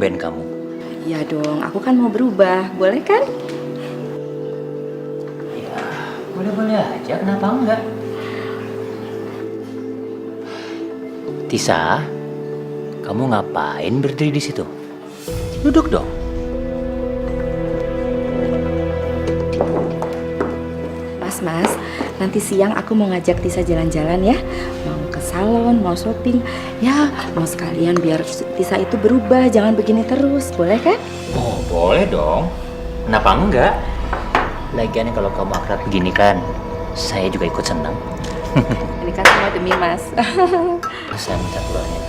tumben kamu. Iya dong, aku kan mau berubah, boleh kan? Ya, boleh-boleh aja, kenapa enggak? Tisa, kamu ngapain berdiri di situ? Duduk dong. Mas, nanti siang aku mau ngajak Tisa jalan-jalan ya. Mau ke salon, mau shopping. Ya, mau sekalian biar Tisa itu berubah, jangan begini terus. Boleh kan? Oh, boleh dong. Kenapa enggak? Lagian kalau kamu akrab begini kan, saya juga ikut senang. Ini kan semua demi Mas. Saya minta turunnya.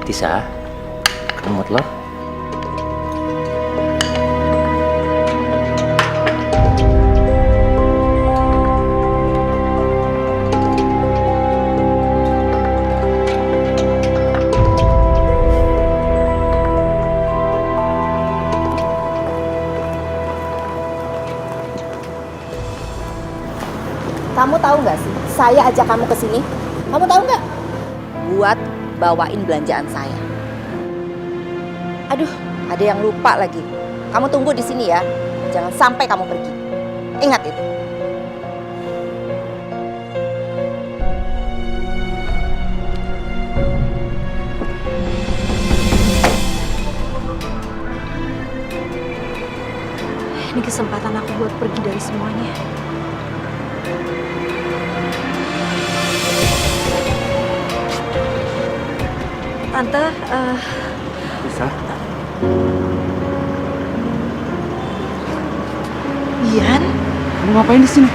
Tisa, kamu mau telur? Kamu tahu nggak sih, saya ajak kamu ke sini. Kamu tahu nggak? Buat bawain belanjaan saya. Aduh, ada yang lupa lagi. Kamu tunggu di sini ya. Jangan sampai kamu pergi. Ingat itu. Ini kesempatan aku buat pergi dari semuanya. Tante, Bisa? Ian Kamu ngapain di sini?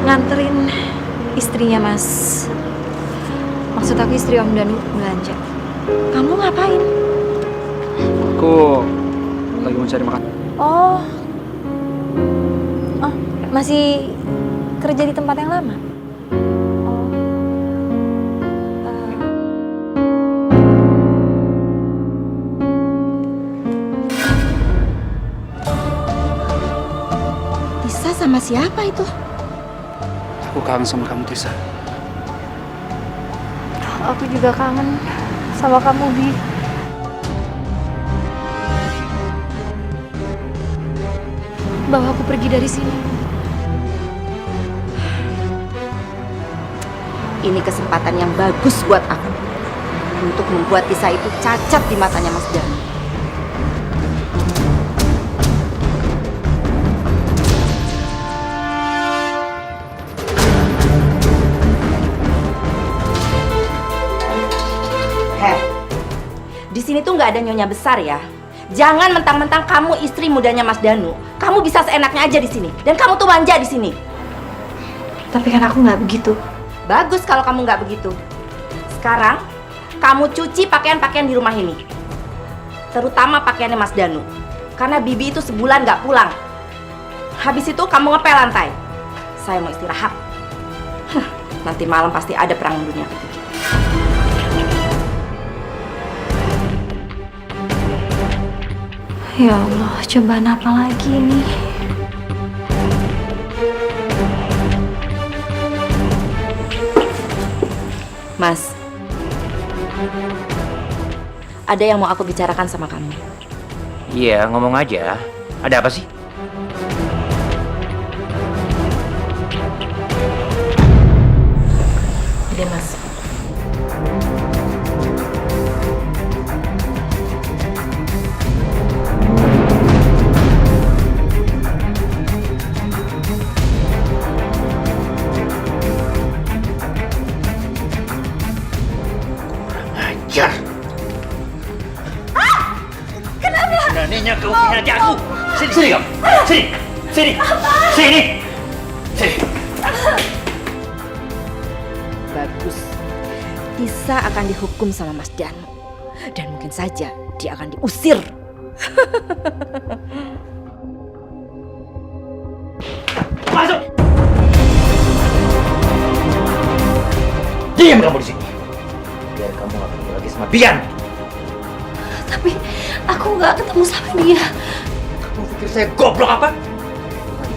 nganterin istrinya Mas. Maksud aku istri Om Danu belanja. Kamu ngapain? Aku lagi mau cari makan. Oh, masih kerja di tempat yang lama? Tisa sama siapa itu? Aku kangen sama kamu, Tisa. Aku juga kangen sama kamu, Bi. Bawa aku pergi dari sini. Ini kesempatan yang bagus buat aku untuk membuat Tisa itu cacat di matanya Mas Danu. Di sini tuh nggak ada nyonya besar ya. Jangan mentang-mentang kamu istri mudanya Mas Danu, kamu bisa seenaknya aja di sini. Dan kamu tuh manja di sini. Tapi kan aku nggak begitu. Bagus kalau kamu nggak begitu. Sekarang kamu cuci pakaian-pakaian di rumah ini, terutama pakaiannya Mas Danu. Karena Bibi itu sebulan nggak pulang. Habis itu kamu ngepel lantai. Saya mau istirahat. Nanti malam pasti ada perang dunia ketiga. Ya Allah, cobaan apa lagi ini? Mas, ada yang mau aku bicarakan sama kamu. Iya, ngomong aja. Ada apa sih? Gede Mas. Ajar. Kenapa? Beraninya kau mengkhianati aku. Sini, sini kamu. Sini, sini, sini, sini. Bagus. Tisa akan dihukum sama Mas Danu. Dan mungkin saja dia akan diusir. Masuk. Diam kamu di sini. Biar kamu gak ketemu lagi sama Bian. Tapi aku nggak ketemu sama dia. Kamu pikir saya goblok apa?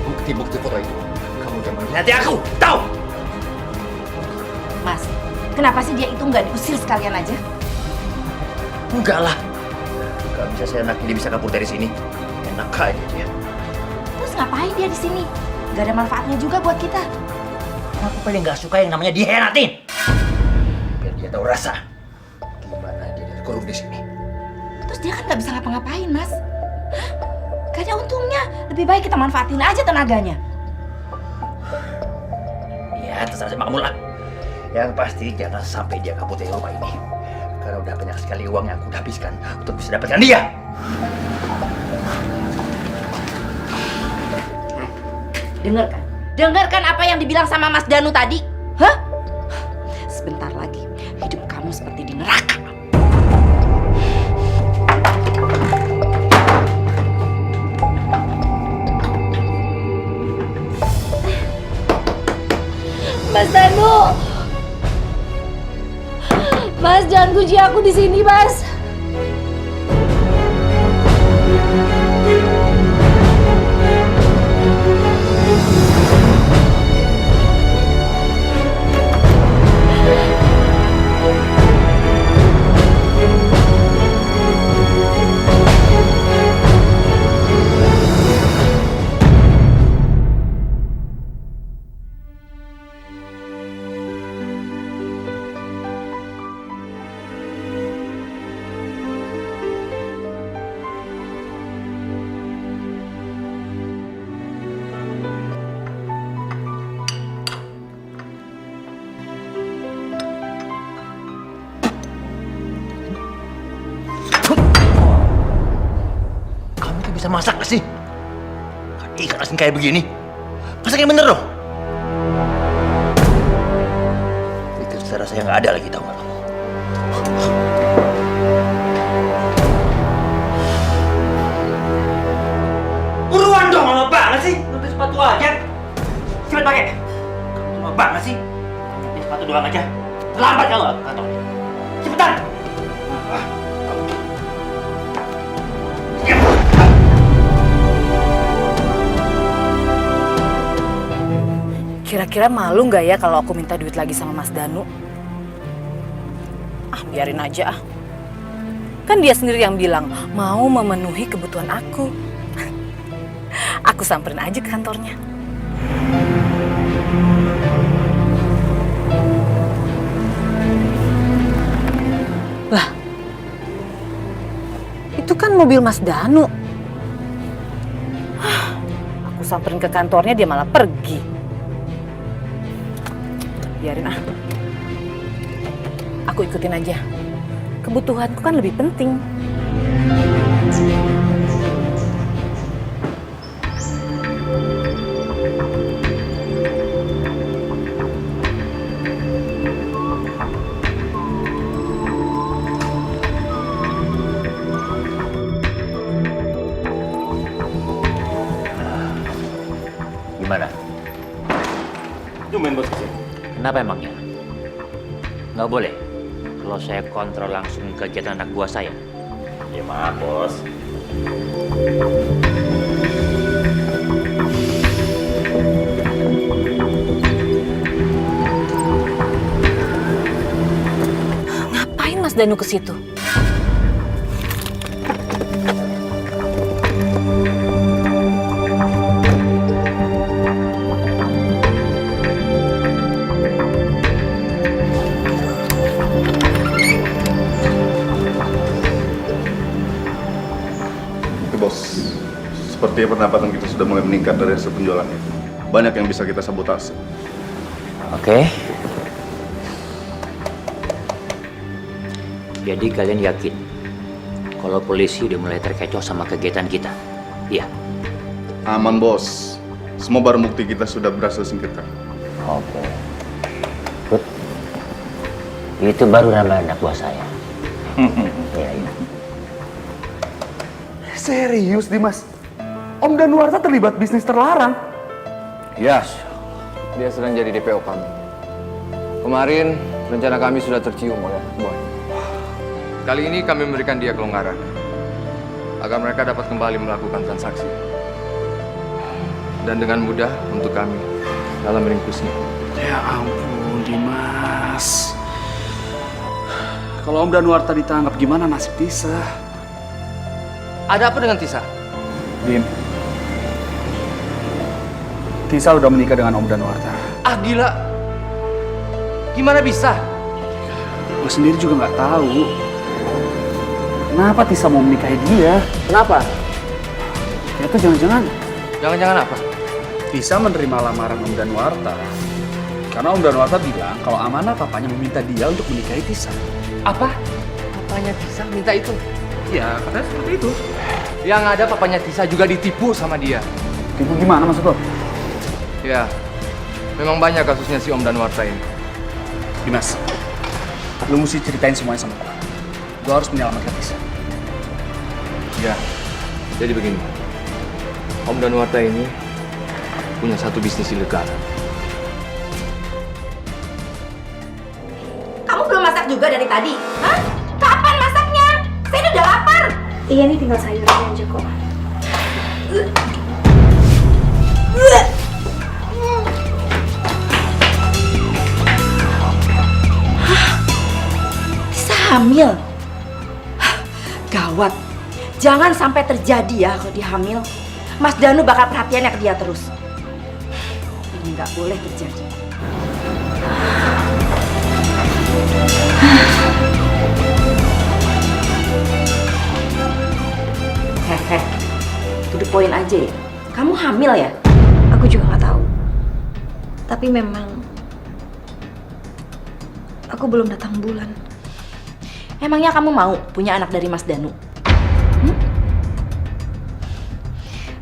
Bukti bukti foto itu, kamu jangan mengkhianati aku, tahu? Mas, kenapa sih dia itu nggak diusir sekalian aja? Enggak lah. Gak bisa saya anak ini bisa kabur dari sini. Enak aja dia. Terus ngapain dia di sini? Gak ada manfaatnya juga buat kita. Aku paling gak suka yang namanya dihianatin. Biar dia tahu rasa gimana dia dikurung di sini. Terus dia kan nggak bisa ngapa-ngapain, Mas. Hah? Gak ada untungnya. Lebih baik kita manfaatin aja tenaganya. Ya, terserah sama kamu lah. Yang pasti jangan sampai dia kabur dari rumah ini. Karena udah banyak sekali uang yang aku udah habiskan untuk bisa dapatkan dia. Dengarkan. Dengarkan apa yang dibilang sama Mas Danu tadi. Hah? Sebentar lagi hidup kamu seperti di neraka. Mas Danu! Mas, jangan kunci aku di sini, Mas. Bisa masak gak sih? Ikan asin kayak begini. Masak yang bener dong. Itu saya rasa nggak ada lagi, tahu nggak kamu? Buruan dong, lama banget sih. Nutup sepatu aja. Cepet pakai. Kamu lama banget sih. Nutup sepatu doang aja. Terlambat kalau ke kantor. Cepetan. Kira-kira malu nggak ya kalau aku minta duit lagi sama Mas Danu? Ah, biarin aja ah. Kan dia sendiri yang bilang mau memenuhi kebutuhan aku. Aku samperin aja ke kantornya. Lah, itu kan mobil Mas Danu. Aku samperin ke kantornya, dia malah pergi. Biarin ah. Aku ikutin aja. Kebutuhanku kan lebih penting. Gimana? Tumben bos kesini. Kenapa emangnya? Nggak boleh kalau saya kontrol langsung kegiatan anak buah saya. Ya maaf bos. Ngapain Mas Danu ke situ? Bos, sepertinya pendapatan kita sudah mulai meningkat dari hasil penjualannya. Banyak yang bisa kita sabotase. Oke. Jadi kalian yakin kalau polisi udah mulai terkecoh sama kegiatan kita? Iya. Aman bos. Semua barang bukti kita sudah berhasil singkirkan. Oke. Good. Itu baru nama anak buah saya. Iya, iya. Serius, Dimas? Om Danuarta terlibat bisnis terlarang? Yes, dia sedang jadi DPO kami. Kemarin, rencana kami sudah tercium oleh Boy. Kali ini kami memberikan dia kelonggaran, agar mereka dapat kembali melakukan transaksi. dan dengan mudah untuk kami dalam meringkusnya. Ya ampun, Dimas. Kalau Om Danuarta ditangkap, gimana nasib Tisa? Ada apa dengan Tisa? Dim, Tisa udah menikah dengan Om Danuarta. Ah gila, gimana bisa? Gue sendiri juga nggak tahu. Kenapa Tisa mau menikahi dia? Kenapa? Ya tuh jangan-jangan Jangan-jangan apa? Tisa menerima lamaran Om Danuarta. Karena Om Danuarta bilang kalau amanah papanya meminta dia untuk menikahi Tisa. Apa? Papanya Tisa minta itu? Ya, katanya seperti itu. Yang ada papanya Tisa juga ditipu sama dia. Tipu gimana maksud lo? Ya, memang banyak kasusnya si Om Danuarta ini. Dimas, lu mesti ceritain semuanya sama gue. Gue harus menyelamatkan Tisa. Ya, jadi begini. Om Danuarta ini punya satu bisnis ilegal. Kamu belum masak juga dari tadi? Hah? Kapan masaknya? Saya udah lapar. Iya, ini tinggal sayurnya aja kok. Bisa hamil? Gawat. Jangan sampai terjadi ya kalau dia hamil. Mas Danu bakal perhatiannya ke dia terus. Ini nggak boleh terjadi. Hehe, to the point aja ya. Kamu hamil ya? Aku juga nggak tahu. Tapi memang aku belum datang bulan. Emangnya kamu mau punya anak dari Mas Danu?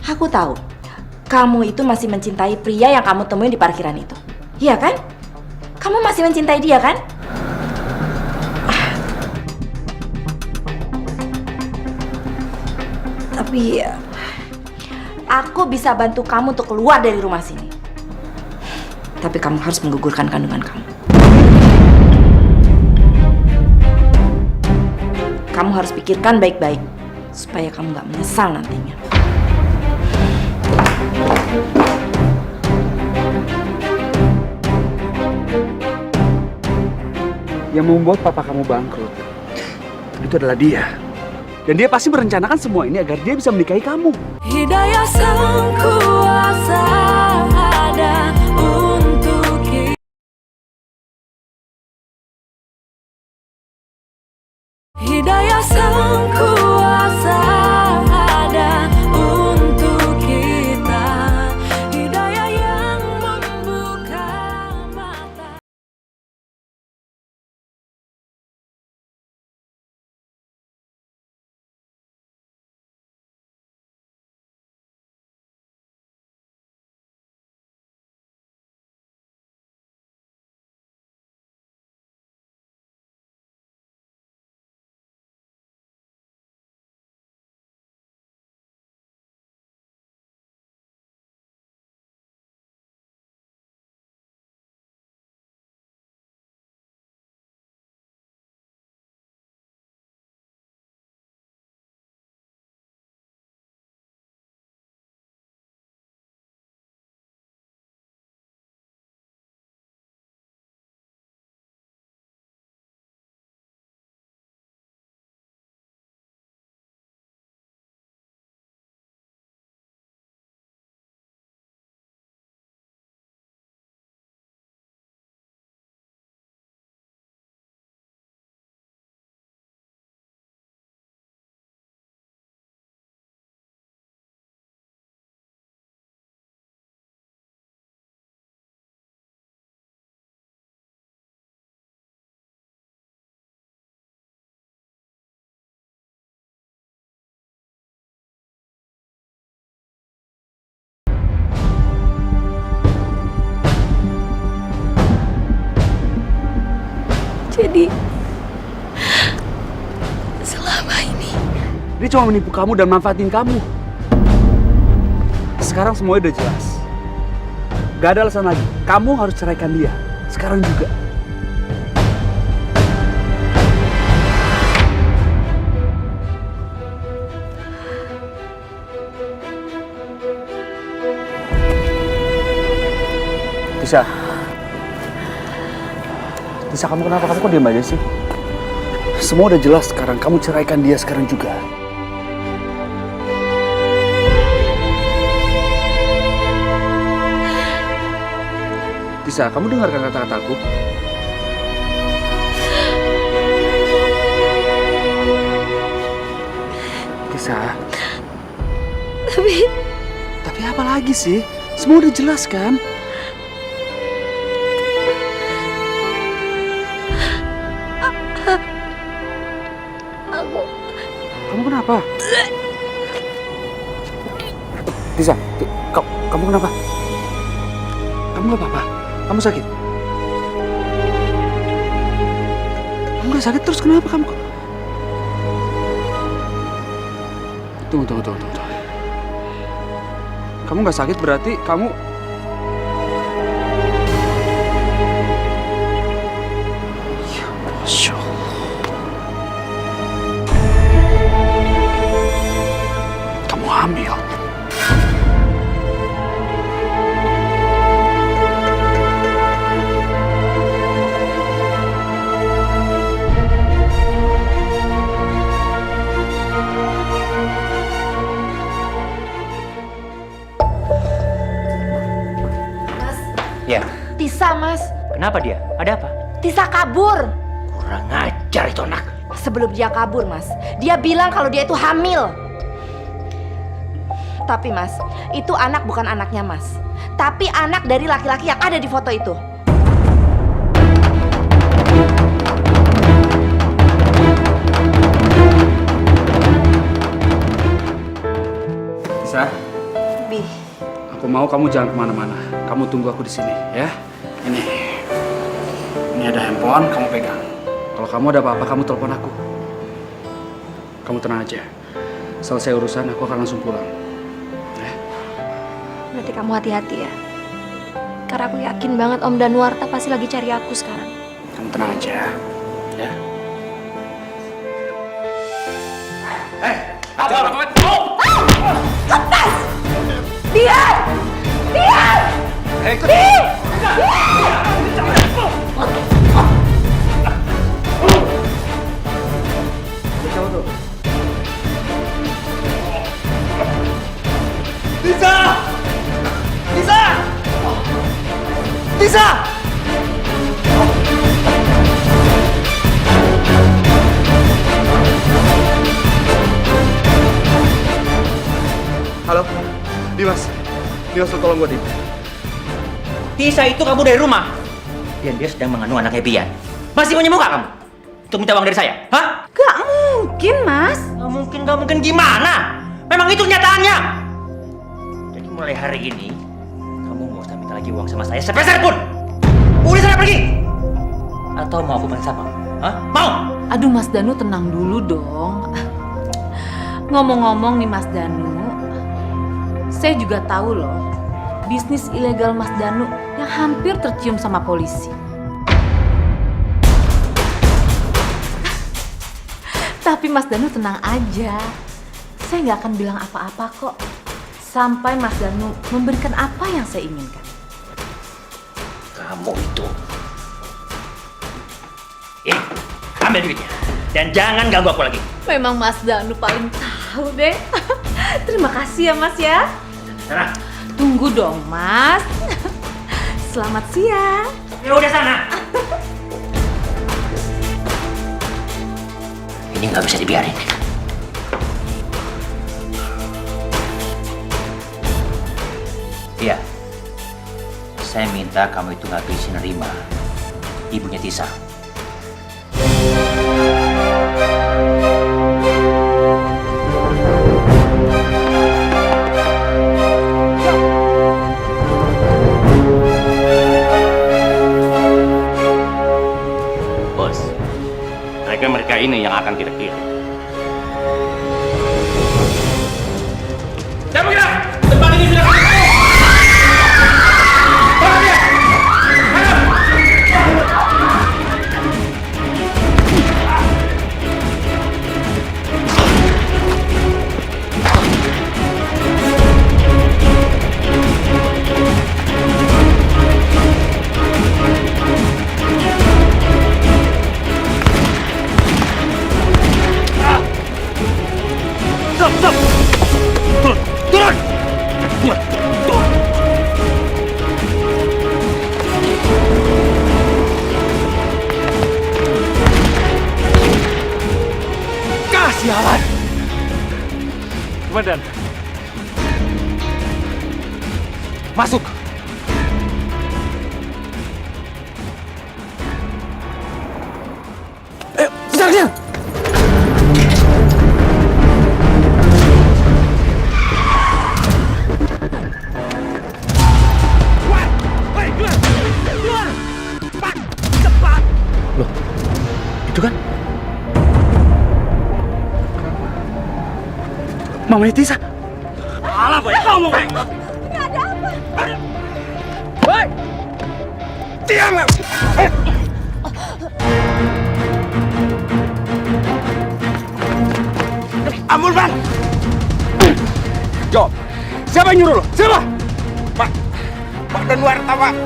Aku tahu, kamu itu masih mencintai pria yang kamu temuin di parkiran itu. Iya kan? Kamu masih mencintai dia kan? Tapi aku bisa bantu kamu untuk keluar dari rumah sini. Tapi kamu harus menggugurkan kandungan kamu. Kamu harus pikirkan baik-baik supaya kamu nggak menyesal nantinya. Yang membuat papa kamu bangkrut itu adalah dia. Dan dia pasti merencanakan semua ini agar dia bisa menikahi kamu. Hidayah Sang Kuasa ada untuk kita. Hidayah Sang Kuasa ada untuk kita. Hidayah yang membuka mata. Jadi selama ini Dia cuma menipu kamu dan manfaatin kamu. Sekarang semuanya udah jelas. Gak ada alasan lagi. Kamu harus ceraikan dia. Sekarang juga. Tisa, kamu kenapa? Kamu kok diam aja sih? Semua udah jelas sekarang, kamu ceraikan dia sekarang juga. Tisa, kamu dengarkan kata-kataku? Tisa. Tapi apa lagi sih? Semua udah jelas kan? Kamu kenapa? Tisa, kamu kenapa? Kamu gak apa-apa? Kamu sakit? Kamu gak sakit terus kenapa kamu? Tunggu. Kamu gak sakit berarti kamu... Ya, Masya Allah. Kamu hamil. Ya. Tisa, Mas. Kenapa dia? Ada apa? Tisa kabur. Kurang ajar itu anak. Sebelum dia kabur, Mas, dia bilang kalau dia itu hamil. Tapi, Mas, itu anak bukan anaknya, Mas. Tapi anak dari laki-laki yang ada di foto itu. Tisa, Bi. aku mau kamu jangan kemana-mana. Kamu tunggu aku di sini, ya. Ini ada handphone, kamu pegang. Kalau kamu ada apa-apa, kamu telepon aku. Kamu tenang aja. Selesai urusan, aku akan langsung pulang. Berarti kamu hati-hati ya. Karena aku yakin banget Om Danuarta pasti lagi cari aku sekarang. Kamu tenang aja, ya. Lepas! Diam! Diam! Tisa! Tisa! Tisa! Halo, Dimas, tolong gue, Dim. Tisa itu kabur dari rumah. Dan dia sedang mengandung anaknya Bian. Masih punya muka kamu? Untuk minta uang dari saya? Hah? Gak mungkin, Mas. Gak mungkin gimana? Memang itu kenyataannya. Jadi mulai hari ini, kamu gak usah minta lagi uang sama saya sepeser pun. Udah sana pergi. Atau mau aku balik sama? Hah? Mau? Aduh Mas Danu, tenang dulu dong. Ngomong-ngomong nih Mas Danu, saya juga tahu loh bisnis ilegal Mas Danu yang hampir tercium sama polisi. Tapi Mas Danu tenang aja, saya nggak akan bilang apa-apa kok sampai Mas Danu memberikan apa yang saya inginkan. Kamu itu. Ambil duitnya. Dan jangan ganggu aku lagi. Memang Mas Danu paling tahu deh. Terima kasih ya Mas ya. Sana. Tunggu dong Mas. Selamat siang. Ya udah sana. Ini nggak bisa dibiarin. Iya. Saya minta kamu itu nggak bisa nerima ibunya Tisa. Mereka ini yang akan kita kirim. Jangan bergerak! Tempat ini sudah kami tahu! Tolong dia! Komandan. Masuk. Ayo, kejar! Loh, itu kan Mamanya Tisa. Alah, banyak ngomong. Ini ada apa? Woi! Diam! Ampun, Bang. Jawab. Siapa yang nyuruh lo? Siapa? Pak Danuarta, Pak.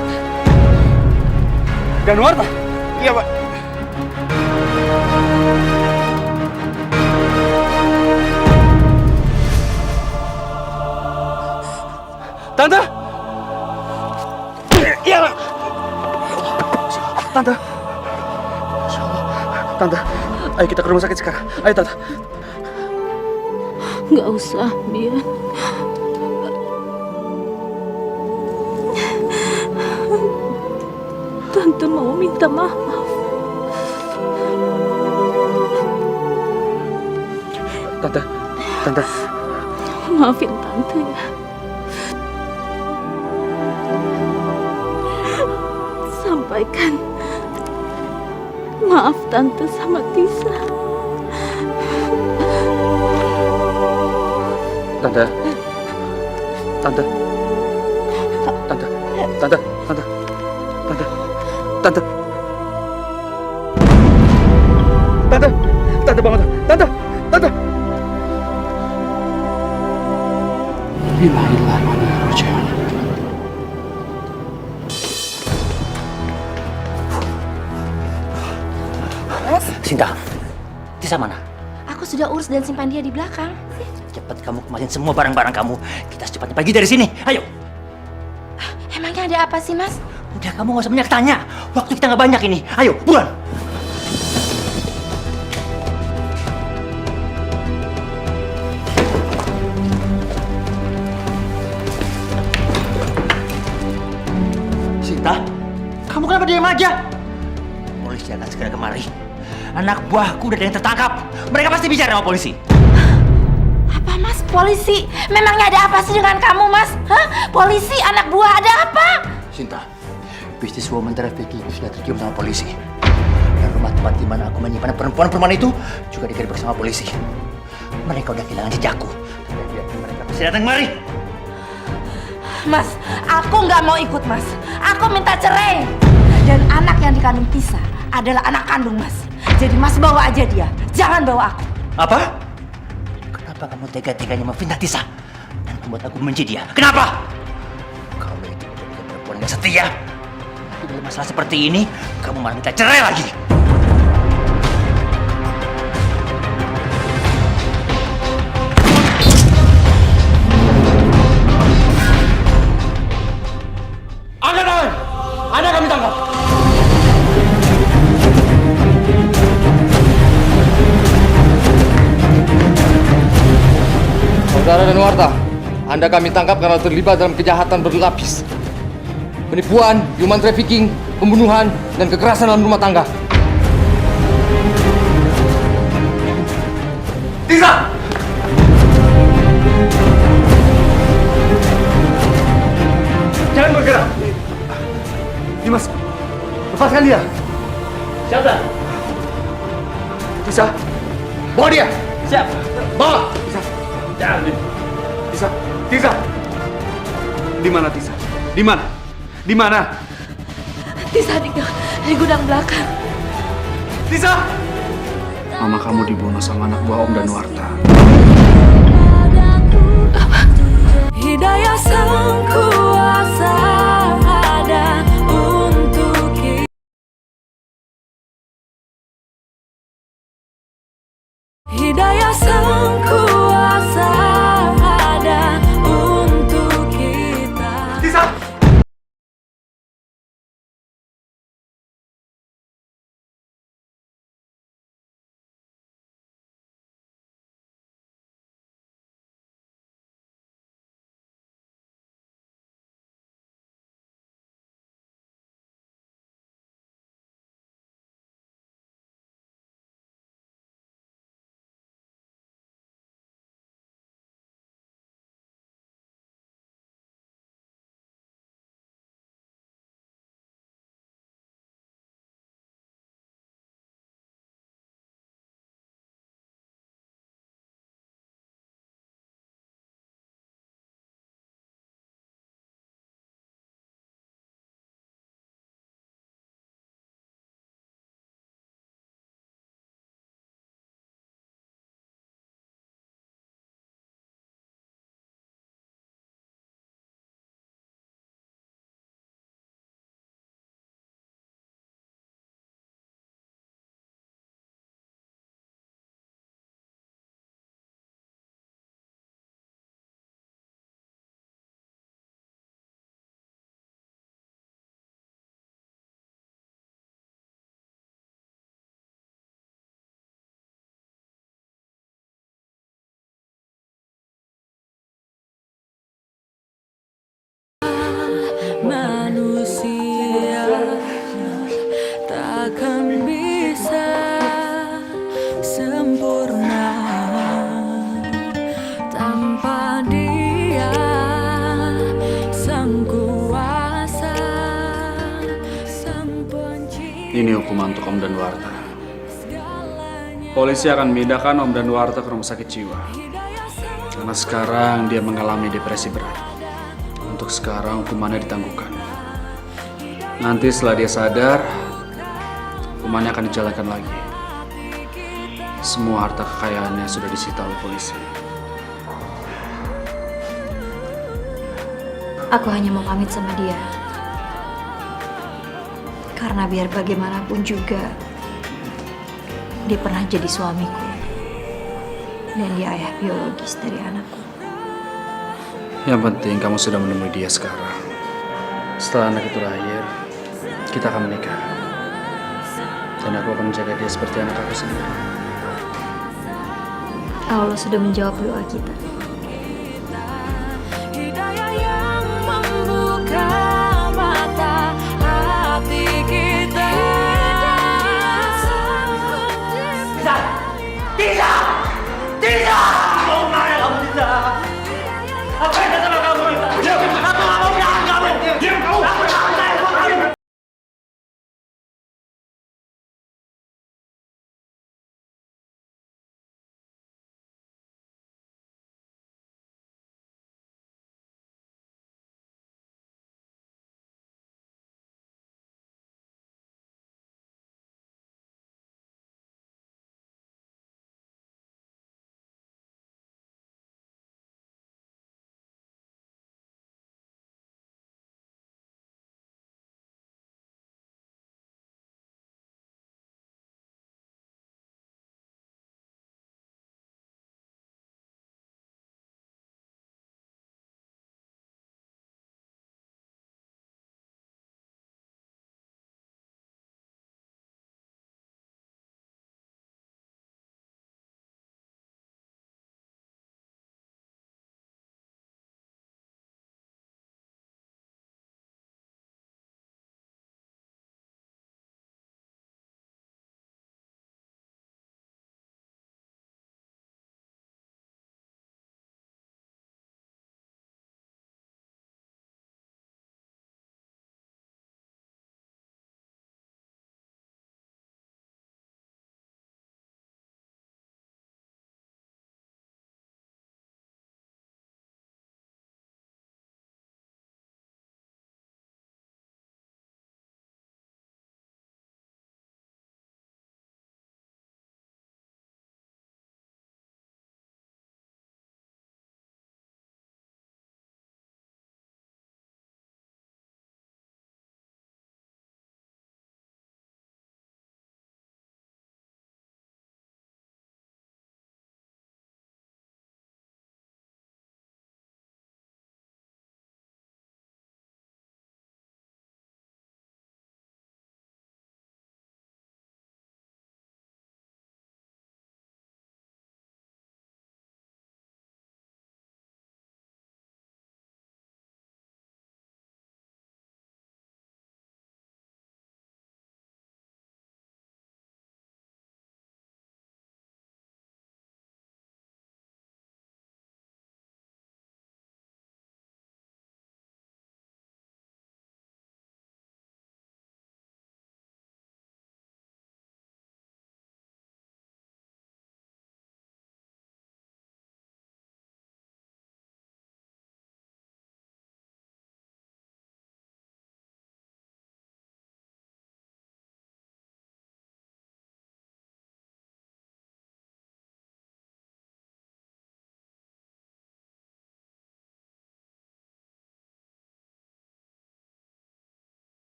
Danuarta? Iya, Pak. Tante? Iya, Pak. Tante. Tante, ayo kita ke rumah sakit sekarang. Ayo, Tante. Nggak usah, Bian. Tante mau minta maaf. Tante. Maafin Tante ya. Sampaikan maaf Tante sama Tisa. Tante. Tante. Tante. Tante. Tante. Tante. Tante. Tante. Tante bangun. Tante. Tante. Bismillahirrahmanirrahim. Sinta, Tisa mana? Aku sudah urus dan simpan dia di belakang. Cepat kamu kemasin semua barang-barang kamu. Kita secepatnya pergi dari sini. Ayo. Emangnya ada apa sih, Mas? Udah, kamu nggak usah banyak tanya. Waktu kita nggak banyak ini. Ayo, buruan. Sinta, kamu kenapa diam aja? Polisi akan segera kemari. Anak buahku udah ada yang tertangkap. Mereka pasti bicara sama polisi. Apa, Mas? Polisi? Memangnya ada apa sih dengan kamu, Mas? Hah? Polisi, anak buah, ada apa? Sinta, bisnis woman trafficking sudah tercium sama polisi. Dan rumah tempat di mana aku menyimpan perempuan-perempuan itu juga digerebek sama polisi. Mereka udah kehilangan jejakku. Mereka pasti datang kemari. Mas, aku nggak mau ikut, Mas. Aku minta cerai. Dan anak yang dikandung Tisa adalah anak kandung Mas. Jadi Mas bawa aja dia, jangan bawa aku. Apa? Kenapa kamu tega-teganya memfitnah Tisa dan membuat aku membenci dia? Kenapa? Kamu itu bukan perempuan yang setia. Tapi dalam masalah seperti ini, kamu malah minta cerai lagi. Angkat tangan! Anda kami tangkap! Saudara Danuarta, Anda kami tangkap karena terlibat dalam kejahatan berlapis. Penipuan, human trafficking, pembunuhan, dan kekerasan dalam rumah tangga. Tisa! Jangan bergerak! Dimas, lepaskan dia! Siapa? Tisa, Bawa dia! Siap. Bawa! Tisa! Jangan! Tisa! Tisa! Di mana Tisa? Di mana? Di mana? Tisa di gudang belakang. Tisa! mama kamu dibunuh sama anak buah Om Danuarta. Hidayah sang kuasa ada untuk kita. Hidayah sang kuasa ada untuk kita. Tisa! Ini hukuman untuk Om dan Warta. Polisi akan memindahkan Om dan Warta ke rumah sakit jiwa. Karena sekarang dia mengalami depresi berat. Untuk sekarang hukumannya ditangguhkan. Nanti setelah dia sadar, hukumannya akan dijalankan lagi. Semua harta kekayaannya sudah disita oleh polisi. Aku hanya mau pamit sama dia. Karena biar bagaimanapun juga, dia pernah jadi suamiku. Dan dia ayah biologis dari anakku. Yang penting kamu sudah menemui dia sekarang. Setelah anak itu lahir, kita akan menikah. Dan aku akan menjaga dia seperti anak aku sendiri. Allah sudah menjawab doa kita.